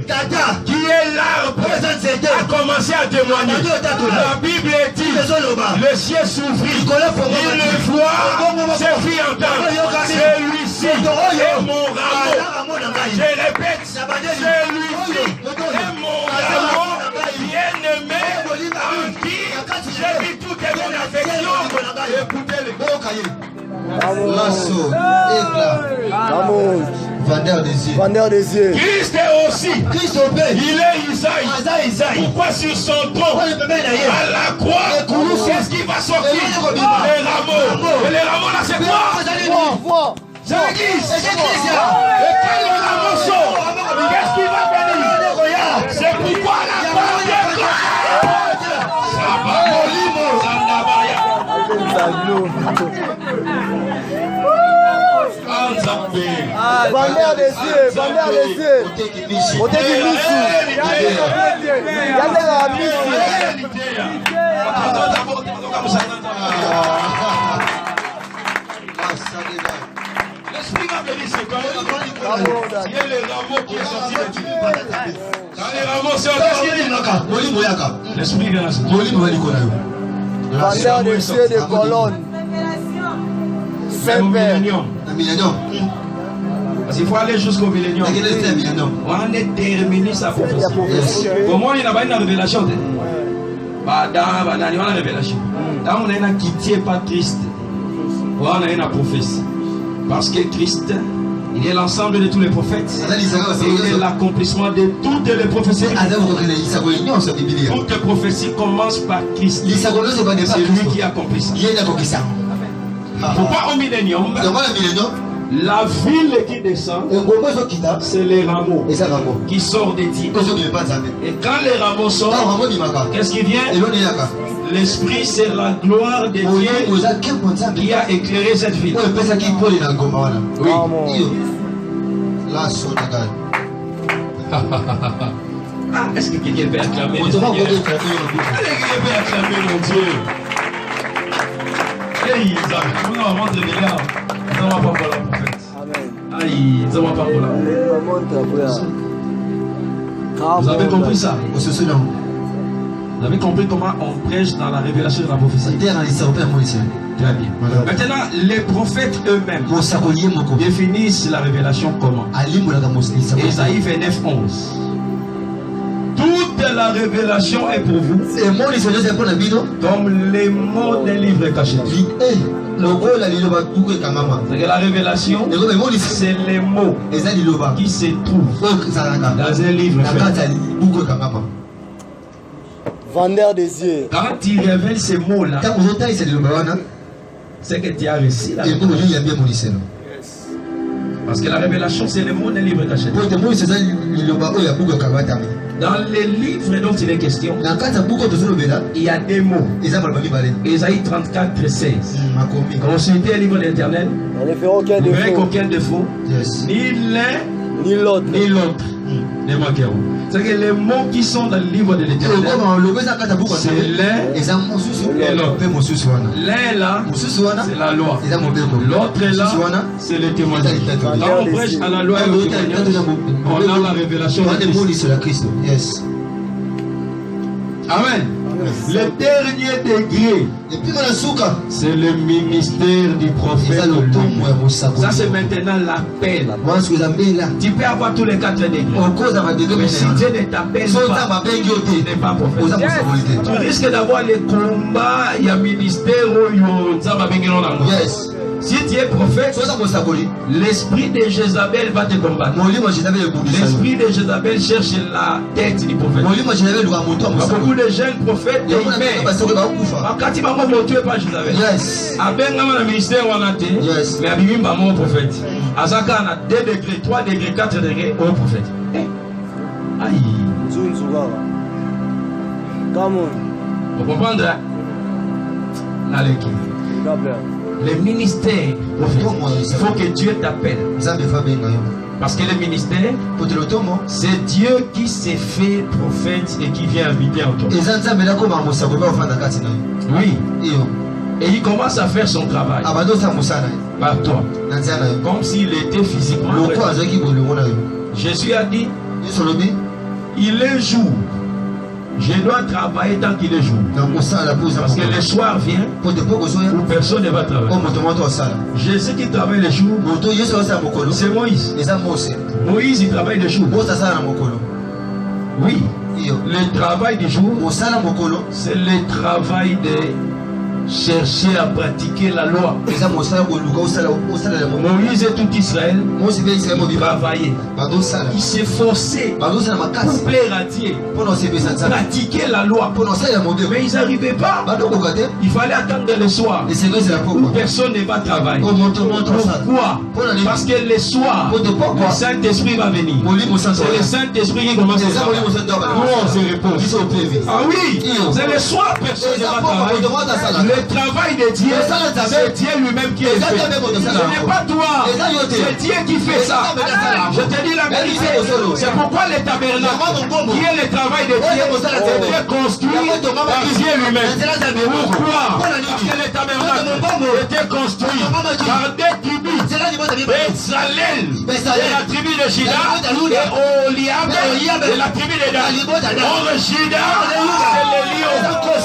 qui est l'arbre, a commencé à témoigner. La Bible dit, le ciel s'ouvrit, il le voit, ses filles entendent. Celui-ci est mon rameau. Je répète, celui-ci est mon rameau, bien-aimé, en qui j'ai mis toutes mes affections. Écoutez-le. Lasso, éclat, vendeur des yeux. Vendeur des yeux. Christ est aussi. Christ obéit. Il est Isaïe. Pourquoi sur son tronc, à la croix, qu'est-ce qui va sortir? Les rameaux. Et les rameaux là, c'est quoi? C'est l'église. Et quand les rameaux sortent, qu'est-ce qui va venir? C'est pourquoi la croix est là. Vendeur des yeux, vendeur des yeux. Côté du Missou. Regardez la Missou. L'Esprit va venir, c'est quand il y a les rameaux qui sont sortis de Dieu. Quand les rameaux sont sortis, l'Esprit vient à Vendeur des yeux de colonne. Saint-Père. Parce qu'il faut aller jusqu'au millénium. On est terminé sa prophétie. Comment il n'y a pas une révélation? On a une révélation. Là, on a une quitté pas Christ. On a une prophétie. Parce que Christ, il est l'ensemble de tous les prophètes. Et il est l'accomplissement de toutes les prophéties. Toutes les prophéties commencent par Christ. C'est lui qui accomplit ça. Pourquoi au millénium? La ville qui descend, c'est les rameaux qui sortent des tirs. Et quand les rameaux sortent, qu'est-ce qui vient? L'Esprit, c'est la gloire de Dieu qui a éclairé cette ville. Oui. Est-ce que quelqu'un peut acclamer le Seigneur? Est-ce que quelqu'un peut acclamer mon Dieu? Hey, on va rentrer là. Nous n'avons pas pour la prophète. Aïe, nous n'avons pas pour la prophète. Vous avez compris ça? Vous avez compris comment on prêche dans la révélation de la prophétie? Très bien. Maintenant, les prophètes eux-mêmes définissent la révélation comment? Ésaïe 29, 11. Toute la révélation est pour vous comme les mots d'un livre caché. C'est que la révélation, c'est les mots qui se trouvent dans un livre fait. Vendeur des yeux. Quand tu révèles ces mots-là, c'est que tu as réussi là. Parce que la révélation, c'est les mots d'un livre caché. Dans les livres dont il est question, il y a des mots. Ésaïe 34, 16. Consultez le livre de l'Éternel. Vous verrez qu'aucun défaut, ni l'un, ni l'autre. Ne manqueront. C'est que les mots qui sont dans le livre de l'Éternel, c'est l'un et l'autre. L'un là, c'est la loi. L'autre là, c'est le témoignage. Quand on prêche à la loi et au témoignage, on a la révélation de Christ. Amen. Le dernier degré, c'est le ministère du prophète. Ça, c'est maintenant l'appel. Tu peux avoir tous les 4 degrés. Mais si Dieu ne t'appelle pas, tu n'es pas prophète. Tu risques d'avoir les combats, il y a ministère où yes. Si tu es prophète, l'esprit de Jézabel va te combattre. L'esprit de Jézabel cherche la tête du prophète. Beaucoup de jeunes prophètes, ils meurent. Quand tu vas mourir, tu n'es pas Jézabel. Avec le ministère, on a été, mais avec lui, mon prophète. Azaka, on a 2 degrés, 3 degrés, 4 degrés, au prophète. Aïe. Vous comprenez? Allez, qui? Les ministères, il faut que Dieu t'appelle. Parce que le ministère, c'est Dieu qui s'est fait prophète et qui vient habiter en toi. Oui. Et il commence à faire son travail par toi. Comme s'il était physiquement prêt. Jésus a dit, il est jour. Je dois travailler tant qu'il est jour. Parce que le soir vient où personne ne va travailler. Jésus qui travaille le jour, c'est Moïse. Moïse, il travaille le jour. Oui. Le travail du jour, c'est le travail de chercher à pratiquer la loi. Moïse et tout Israël travaillaient. Il s'est forcé pour plaire à Dieu, pratiquer la loi. Mais ils n'arrivaient pas. Il fallait attendre le soir où personne ne va travailler. Pourquoi? Parce que le soir, le Saint-Esprit va venir. C'est le Saint-Esprit qui commence à travailler. Nous on se repose. Ah oui, c'est le soir personne ne va travailler. Le travail de Dieu, c'est Dieu lui-même qui est fait. Ce n'est pas toi, c'est Dieu qui fait ça. Je te dis la vérité. C'est pourquoi le tabernacle, qui est le travail de Dieu, est construit par Dieu lui-même. Pourquoi? Parce que le tabernacle était construit par des tribus. Bezalel de la tribu de Juda et Oliab de la tribu de Dan. Or Juda, c'est les lions.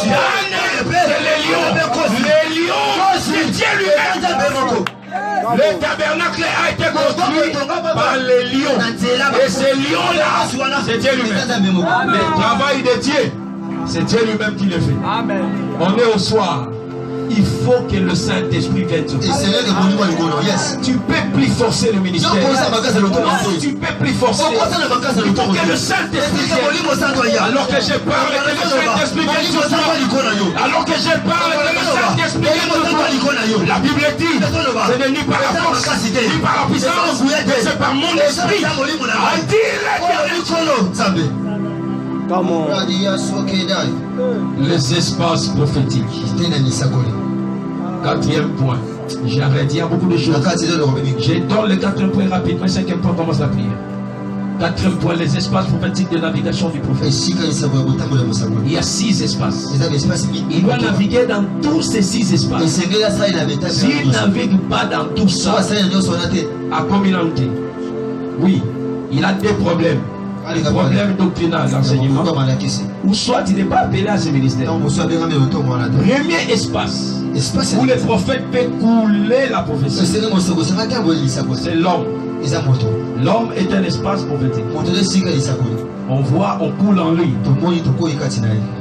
Dan, c'est les lions. Les lions, c'est Dieu lui-même. Le tabernacle a été construit par les lions. Et ces lions-là, c'est Dieu lui-même. Le travail de Dieu, c'est Dieu lui-même qui le fait. Amen. On est au soir. Il faut que le Saint-Esprit vienne sur toi. Tu peux plus forcer le ministère. Tu peux plus forcer. Il faut que le Saint-Esprit vienne. Alors que je parle, que le Saint-Esprit vienne sur toi. Alors que je parle, que le Saint-Esprit vienne sur toi. La Bible dit, ce n'est ni par la force, ni par la puissance, mais c'est par mon esprit. Les espaces prophétiques. Quatrième point. J'arrête dire beaucoup de choses. Je donne le quatrième point rapidement. Cinquième point, commence la prière. Quatrième point, les espaces prophétiques de navigation du prophète. Il y a 6 espaces. Il doit naviguer dans tous ces 6 espaces. S'il ne navigue pas dans tout ça, à communauté, oui, il a des problèmes. Les problèmes doctrinaux d'enseignement, ou soit il n'est pas appelé à ce ministère. Premier espace où le prophète peut couler la prophétie, c'est l'homme. L'homme est un espace prophétique. On voit, on coule en lui.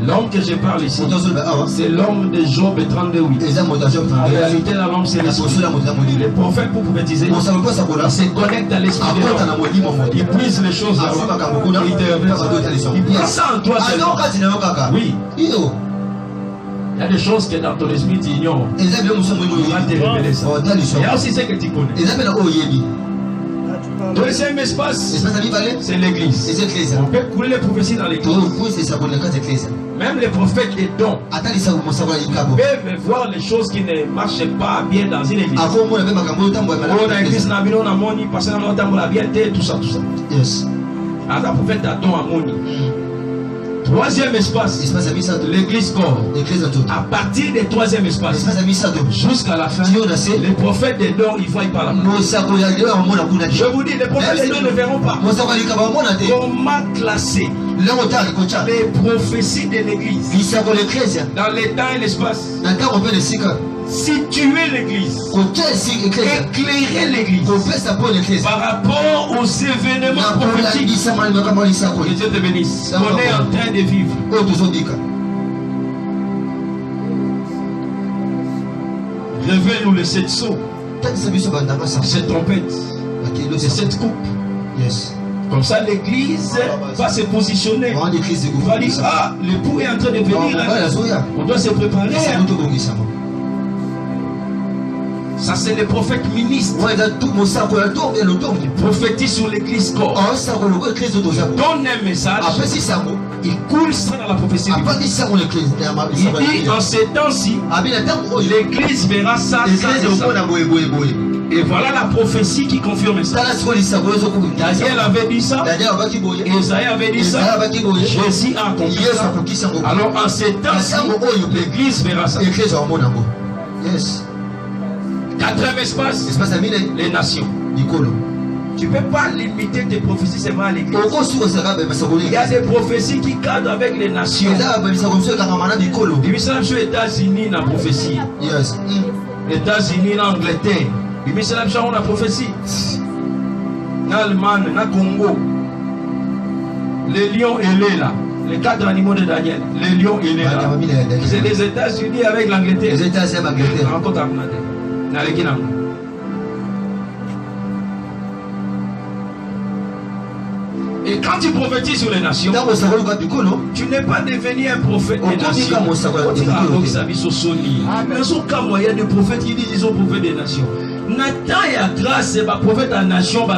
L'homme que je parle ici, c'est l'homme de Job 32:8. En réalité, l'homme, c'est l'esprit. Les prophètes, pour prophétiser, ils se connectent à l'esprit de l'homme. Ils puissent les choses là. Ils puissent ça en toi seulement. Oui. Il y a des choses que dans ton esprit tu ignores. Il va te révéler ça. Il y a aussi ce que tu connais. Deuxième espace, c'est l'église. On peut couler les prophéties dans l'église. Même les prophètes des dons peuvent voir les choses qui ne marchent pas bien dans une église. On a église, on a moni, parce qu'on a bien tout ça, tout ça. Yes. Alors, prophète a don à moni. Troisième espace, l'église corps. À partir du troisième espace, jusqu'à la fin, les prophètes des dons, ils voient par la main. Je vous dis, les prophètes des dons ne verront pas. Comment classer les prophéties de l'église dans les temps et l'espace? Situer l'église, éclairer l'église par rapport aux événements prophétiques que Dieu te bénisse. On est en train de vivre. Révèle-nous les 7 sauts, cette trompette, c'est cette coupe. Comme ça, l'église va se positionner. On va dire, ah, l'époux est en train de venir. On doit se préparer. Ça c'est les prophètes ministres. Ils prophétisent sur l'église corps. Donne un message. Il coule ça dans la prophétie. Il dit en ces temps-ci, l'église verra ça, ça et ça. Et voilà la prophétie qui confirme ça. Daniel avait dit ça. Isaïe avait dit ça. Jésus a accompli ça. Alors en ces temps-ci, l'église verra ça. Yes. Quatrième espace, les nations. Tu ne peux pas limiter tes prophéties seulement à l'église. Il y a des prophéties qui cadrent avec les nations. Il y a les États-Unis dans la prophétie. Les États-Unis, l'Angleterre. Il y a la prophétie. Dans l'Allemagne, dans le Congo. Les lions et les là. Les 4 animaux de Daniel. Les lions et les là. C'est les États-Unis avec l'Angleterre. Les États-Unis avec l'Angleterre. Et quand tu prophétises sur les nations, tu n'es pas devenu un prophète des nations. Il y a des prophètes qui disent qu'ils sont prophètes des nations. Nathan et à grâce, c'est ma prophète à nation,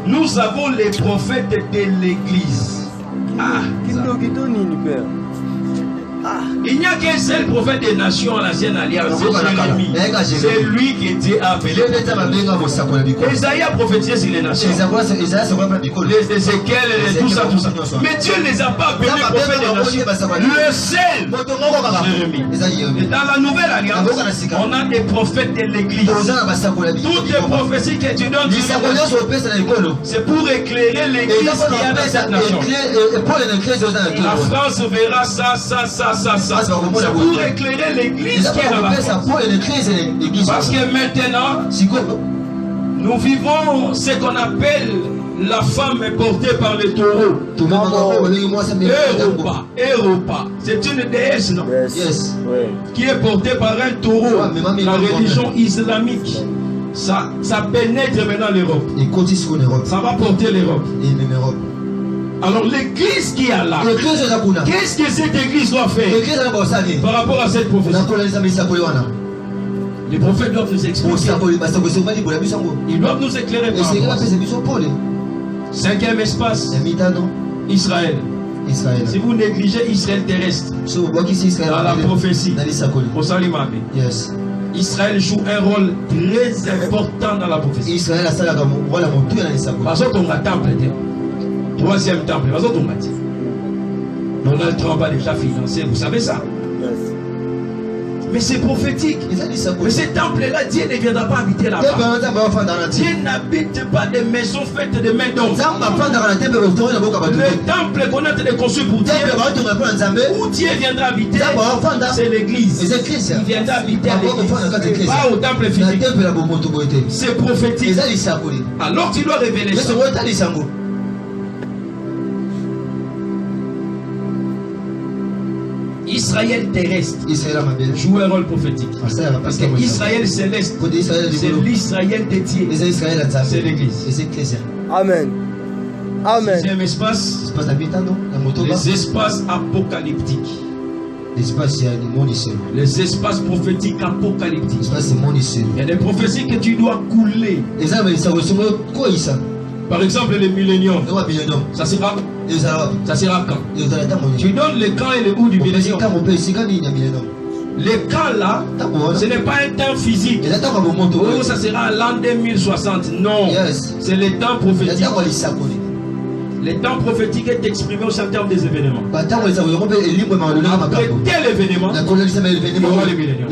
nous avons les prophètes de l'église. Il n'y a qu'un seul prophète des nations en l'ancienne alliance, c'est c'est lui qui était appelé. Isaïe a prophétisé sur les nations. Les Ézéchiel, tout ça. Mais Dieu ne les a pas appelés prophètes des nations. Le seul, Jérémie. Et dans la nouvelle alliance, on a des prophètes de l'église. Toutes les prophéties que tu donnes, c'est pour éclairer l'église qui a dans cette nation. La France verra ça. C'est pour éclairer l'église qui est dans la France. Parce que maintenant, nous vivons ce qu'on appelle la femme portée par le taureau. Europa. C'est une déesse, non? Yes. Qui est portée par un taureau. La religion islamique. Ça pénètre maintenant l'Europe. Ça va porter l'Europe. Alors l'église qui est là, qu'est-ce que cette église doit faire par rapport à cette prophétie? Les prophètes doivent nous expliquer. Ils doivent nous éclairer par rapport à ça. Cinquième espace, Israël. Si vous négligez Israël terrestre dans la prophétie, Israël joue un rôle très important dans la prophétie. Parce qu'on a temple. Troisième temple, Donald Trump a déjà financé, vous savez ça. Mais c'est prophétique. Mais ce temple-là, Dieu ne viendra pas habiter là-bas. Dieu n'habite pas des maisons faites de mains d'hommes. Le temple qu'on a été construit pour Dieu, où Dieu viendra habiter, c'est l'église. Il viendra habiter à l'église, pas au temple physique. C'est prophétique. Alors tu dois révéler ça. Israël terrestre joue un rôle prophétique. Parce que Israël céleste, c'est l'Israël de Dieu. C'est l'église. Amen. Sixième espace, les espaces apocalyptiques. Les espaces prophétiques apocalyptiques. Il y a des prophéties que tu dois couler. Par exemple, le millénium. Ça sera quand? Tu donnes le quand et le où du millénium. Le quand là, ce n'est pas un temps physique. Oh, ça sera l'an 2060. Non. C'est le temps prophétique. Le temps prophétique est exprimé au terme des événements. Après tel événement, il y aura le millénium.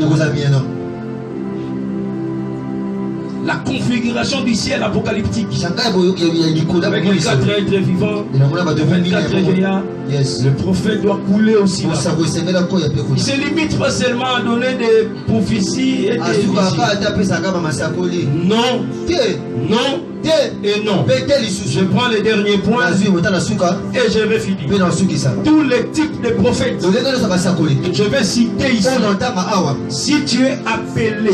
La configuration du ciel apocalyptique avec les 4 êtres vivants, 24 géants. Le prophète doit couler aussi. Il ne se limite pas seulement à donner des prophéties et des visions. Non et non. Je prends le dernier point et je vais finir. Tous les types de prophètes, je vais citer ici. Si tu es appelé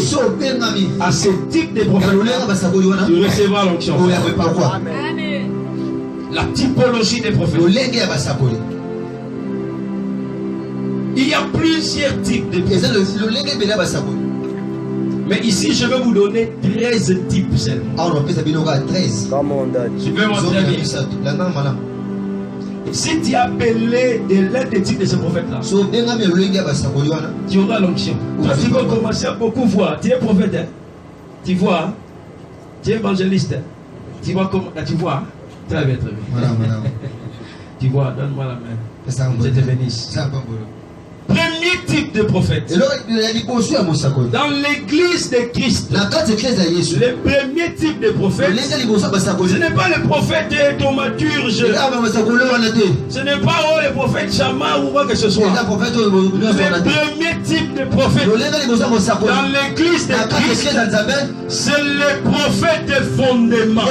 à ce type de prophète, tu recevras l'onction. La typologie des prophètes. Il y a plusieurs types de prophètes. Mais ici, je vais vous donner 13 types seulement. Tu peux montrer bien. Si tu es appelé de l'un des types de ce prophète-là, tu auras l'onction. Tu vas commencer à beaucoup voir. Tu es prophète, hein? Tu vois, hein? Tu es évangéliste, hein? Tu vois comment tu vois, hein? Très bien, très bien. Voilà. Tu vois, donne-moi la main. Je te bénisse. Premier type de prophète. Dans l'église de Christ, le premier type de prophète, ce n'est pas le prophète thaumaturge, ce n'est pas le prophète Chama ou quoi que ce soit. Le premier type de prophète dans l'église de Christ, c'est le prophète de fondement.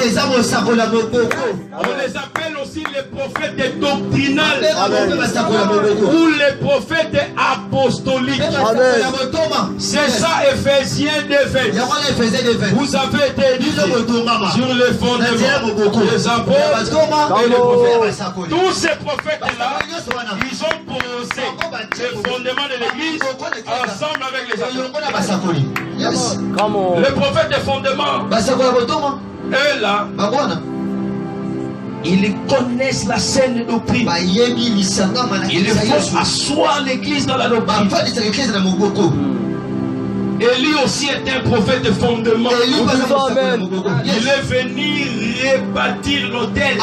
On les appelle aussi les prophètes doctrinales ou les prophètes apostoliques. C'est ça, Ephésiens 2:20. Vous avez été édifiés sur les fondements des apôtres et les prophètes. Tous ces prophètes-là, ils ont posé les fondements de l'église ensemble avec les apôtres. Les prophètes des fondements, eux là, ils connaissent la saine doctrine. Il faut asseoir l'église dans la doctrine. Élie aussi est un prophète de fondement. Il est venu rebâtir l'autel.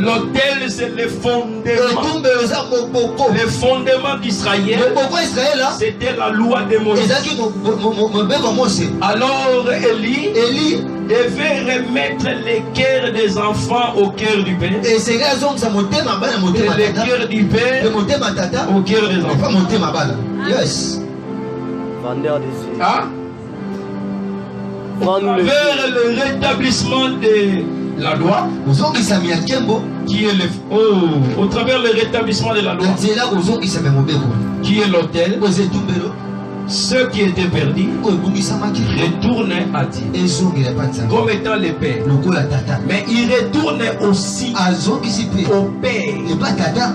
L'autel, c'est le fondement. Le fondement d'Israël, c'était la loi de Moïse. Alors Élie devait remettre les cœurs des enfants au cœur du père. Et le cœur du père au cœur des enfants. Yes. Ah? Vers le rétablissement de la loi, qui est au travers le rétablissement de la loi, qui est l'autel, ceux qui étaient perdus retournaient à Dieu comme étant les pères. Mais ils retournaient aussi au père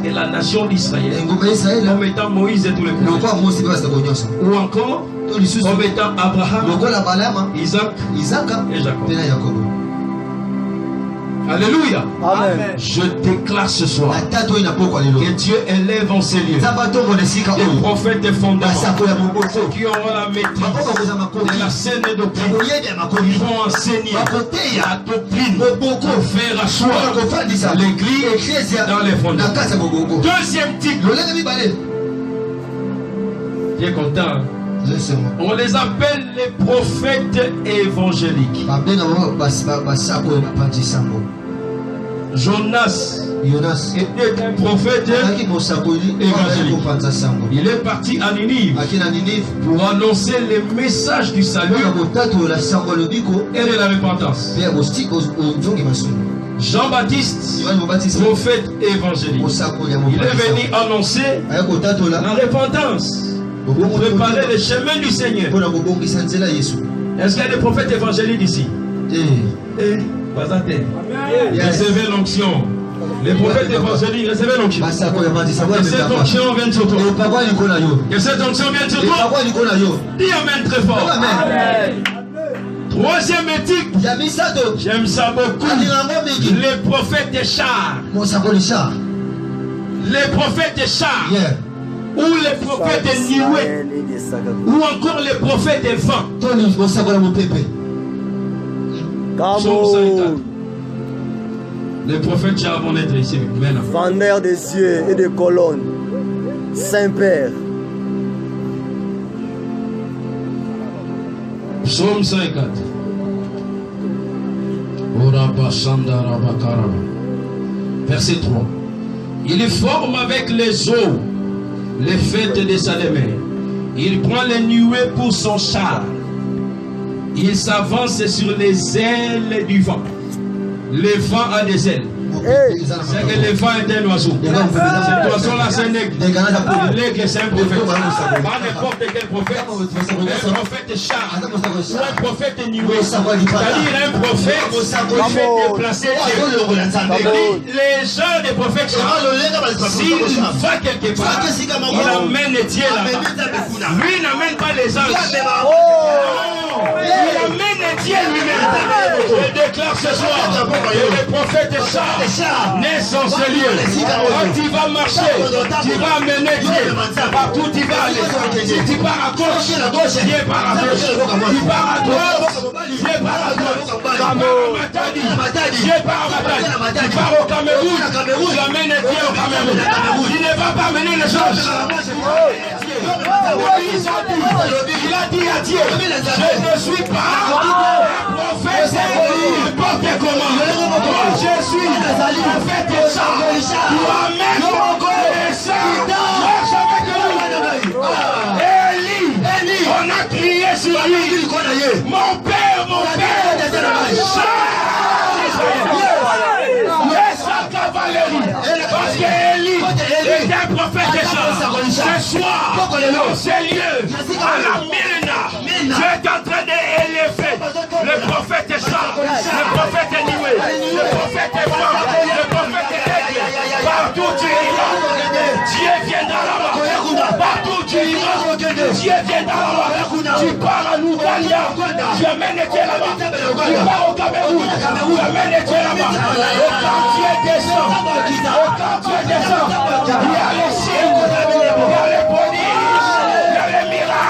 de la nation d'Israël comme étant Moïse et tous les prophètes. Ou encore comme étant Abraham, Isaac et Jacob. Alléluia. Amen. Je déclare ce soir que Dieu élève en ces lieux des prophètes et fondaments, ceux qui auront la maîtrise de la saine doctrine. Ils vont enseigner la doctrine pour faire asseoir l'église dans les fondements. Deuxième type. Tu es content? On les appelle les prophètes évangéliques. Jonas était un prophète évangélique. Il est parti à Ninive pour annoncer les messages du salut et de la repentance. Jean-Baptiste, prophète évangélique, il est venu annoncer la repentance pour préparer le chemin du Seigneur. Est-ce qu'il y a des prophètes évangéliques ici? Recevez l'onction. Les prophètes évangéliques, recevez l'onction. Que cette onction vienne sur toi. Que cette onction vienne sur toi. Dis amen très fort. Amen. Troisième éthique, j'aime ça beaucoup. Les prophètes des chars. Les prophètes des chars. Ou les prophètes des nuées. Ou encore les prophètes des vents. Les prophètes chars vont être ici maintenant. Vendeur des cieux et des colonnes. Saint-Père. Psaume 54. Verset 3. Il forme avec les eaux les fêtes de sa demeure. Il prend les nuées pour son char. Il s'avance sur les ailes du vent. Le vent a des ailes. C'est que l'éléphant est un oiseau. Cet oiseau-là, c'est un aigle. L'aigle, c'est un prophète. Pas n'importe quel prophète. Un prophète chat. Ou un prophète nioué. C'est-à-dire un prophète qui fait déplacer les gens des prophètes chats. S'il va quelque part, il amène les tiers là-bas. Lui n'amène pas les anges. Il amène les tiers lui-même. Je déclare ce soir que les prophètes chats naissent en ce lieu. Quand tu vas marcher, tu vas amener Dieu. Partout tu vas aller. Si tu pars à gauche, Dieu part à gauche. Tu pars à droite, Dieu part à droite. Tu pars à Matadi, Dieu part à Matadi. Tu pars au Cameroun, tu amènes Dieu au Cameroun. Tu ne vas pas amener les choses. Il a dit à Dieu, je ne suis pas un prophète n'importe comment. Moi je suis prophète de ça. Tu amènes les saints. Marche avec nous. Élie, on a crié sur lui. Mon père, sa cavalerie. Parce qu'Élie était un prophète de ça. Ce soir, dans ces lieux, à la Milna, Dieu est en train d'élever le prophète Char, le prophète Nioué, le prophète Fort, le prophète Aigle. Partout tu iras, Dieu viendra là-bas. Partout tu iras, Dieu viendra là-bas. Tu pars à Nougalia, tu amènes Dieu là-bas. Tu pars au Cameroun, tu amènes Dieu là-bas. Quand Dieu descend, il y a les signes, il y a les prodiges, il y a les miracles.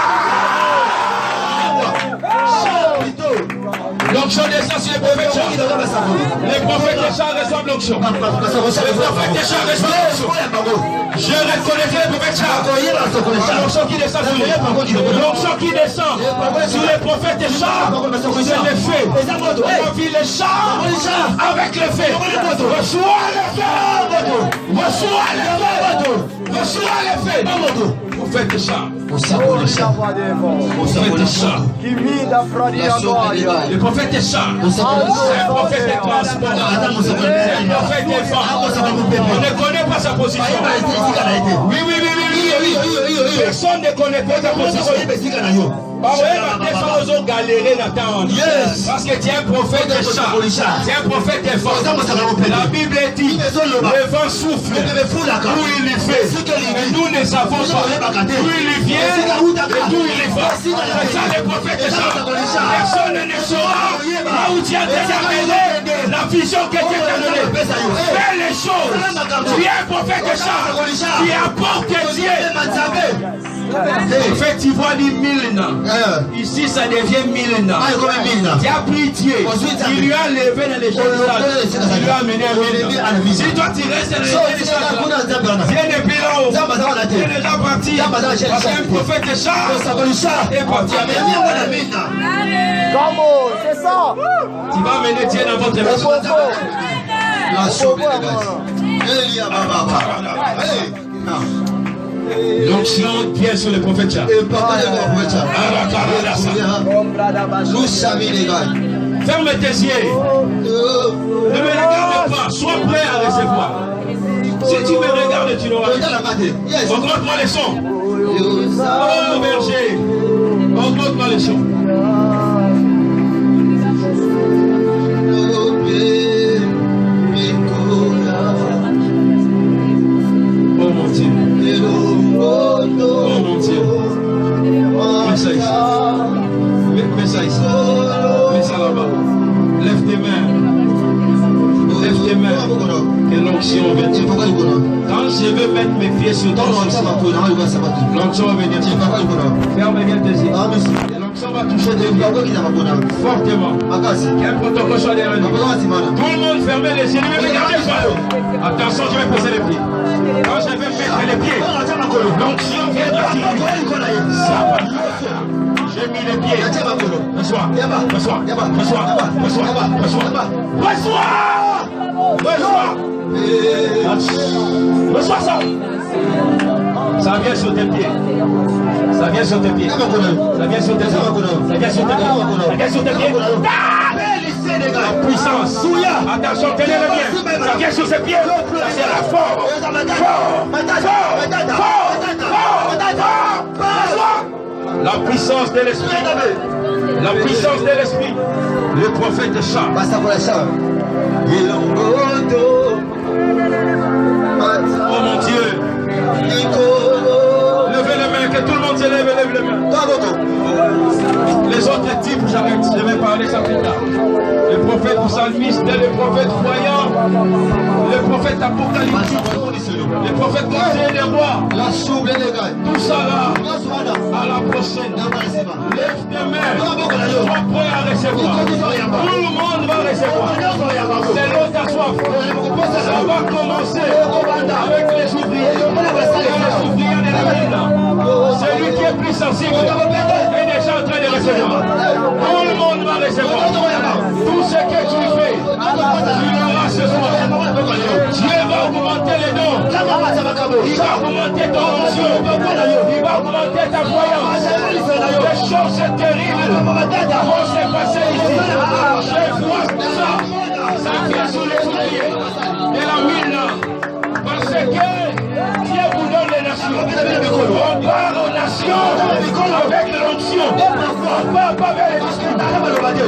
L'onction descend sur les prophètes chats. Les prophètes chats reçoivent l'onction. Les prophètes chats reçoivent l'onction. Je reconnaîtrai les prophètes chats. L'onction qui descend sur les l'onction qui descend sur les prophètes chats. C'est le feu. On vit les chats avec le feu. Reçois le feu. Reçois le feu. Reçois le feu. Prophète chats. Le prophète est chat, c'est un prophète de transport, c'est un prophète de femme. On ne connaît pas sa position. Oui. Personne ne connaît pas sa position. Parce que tu es un prophète de chat, tu es un prophète de femme. La Bible dit, le vent souffle, d'où il y fait. Nous ne savons pas d'où il vient et d'où il va. C'est ça les prophètes de chat. Personne ne saura là où tu as déjà mené la vision que Dieu t'a donnée. Fais les choses. Tu es un prophète de chat. Tu apportes Dieu. En fait, tu vois les 1000 ans. Ici, ça devient 1000 ans. Tu as pris Dieu. Il lui a levé dans les choses. Il lui a amené à 1000 ans. Si toi tu restes dans les choses, Dieu n'est plus là-haut. Dieu est déjà parti. Parce qu'un prophète de chat est parti à 1000 ans. Comment? C'est ça. Tu vas amener Dieu dans votre maison. La soupe, l'onction vient sur le prophète Chah. Ferme tes yeux. Ne me regarde pas. Sois prêt à recevoir. Si tu me regardes, tu n'auras pas. Augmente-moi les sons. Oh berger, augmente-moi les sons. Oh mon Dieu. Oh mon Dieu. Mets ça ici. Mets ça ici. Mets ça là-bas. Lève tes mains. Lève tes mains. Que l'onction vienne. Quand je vais mettre mes pieds sur ton l'onction va venir. Ferme bien tes yeux. Et l'onction va toucher tes pieds. Fortement. Qu'un protocole soit derrière nous. Tout le monde ferme les yeux. Ne me regardez pas. Attention, je vais poser les pieds. Quand je vais mettre les pieds, l'onction vient de ça va. J'ai mis les pieds. Reçois. Reçois ça. Ça vient sur tes pieds. Ça vient sur tes pieds. Ça vient sur tes pieds. Ça vient sur tes pieds. Ça vient sur tes pieds. La puissance. Attention, tenez-le bien. Ça vient sur ses pieds. Ça sera fort. La puissance de l'esprit. La puissance de l'esprit. Le prophète chante. Oh mon Dieu. Levez les mains, que tout le monde se lève, lève les mains. Les autres types, j'arrête, je vais parler ça plus tard. Le prophète psalmiste, le prophète voyant, le prophète apocalyptique, le prophète conseiller des rois. Tout ça là, à la prochaine. Lève tes mains, sois prêt à recevoir. Tout le monde va recevoir. C'est l'eau ta soif. Ça va commencer avec les ouvriers. Les ouvriers de la ville. Celui qui est plus sensible est déjà en train de recevoir. Tout le monde va recevoir. Tout ce que tu fais, tu l'auras ce soir. Dieu va augmenter les dons. Il va augmenter ton onction. Il va augmenter ta voyance. Les choses terribles vont se passer ici. Je vois ça. Ça vient sur les ouvriers de la ville. Parce que Dieu vous donne les nations. On part aux nations avec l'onction. On part pas vers les discours.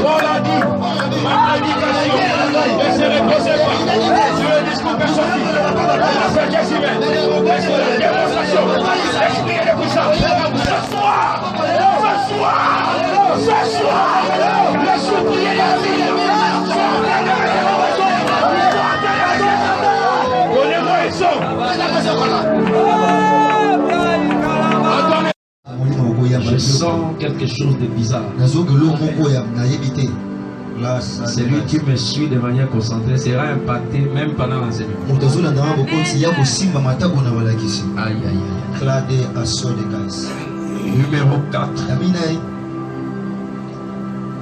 On l'a dit. Ma prédication ne se reposait pas sur le discours personnel. La sagesse humaine. C'est la démonstration. L'esprit est puissant. Ce soir, les ouvriers de la ville je sens quelque chose de bizarre. Celui qui me suit de manière concentrée sera impacté même pendant l'enseignement. Aïe, aïe, aïe. Numéro 4.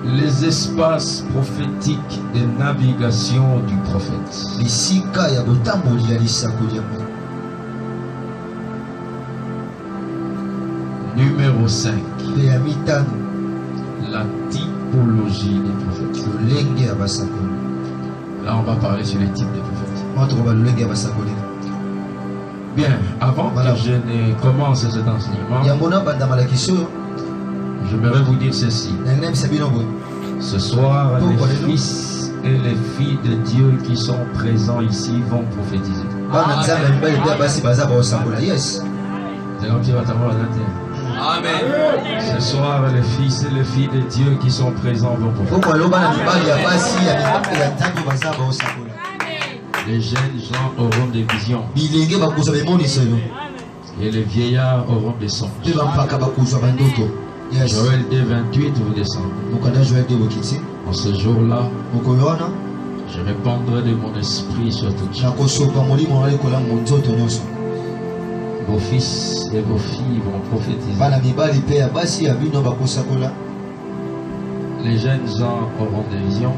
Les espaces prophétiques de navigation du prophète. Numéro 5. La typologie des prophètes. Là, on va parler sur les types des prophètes. Bien, avant que je ne commence cet enseignement, j'aimerais vous dire ceci. Ce soir, les fils et les filles de Dieu qui sont présents ici vont prophétiser. C'est comme si Amen. Ce soir, les fils et les filles de Dieu qui sont présents vont prophétiser. Les jeunes gens auront des visions. Et les vieillards auront des songes. Joël 2:28 vous descendez. En ce jour-là, je répandrai de mon esprit sur toutes choses. Vos fils et vos filles vont prophétiser. Les jeunes gens auront des visions.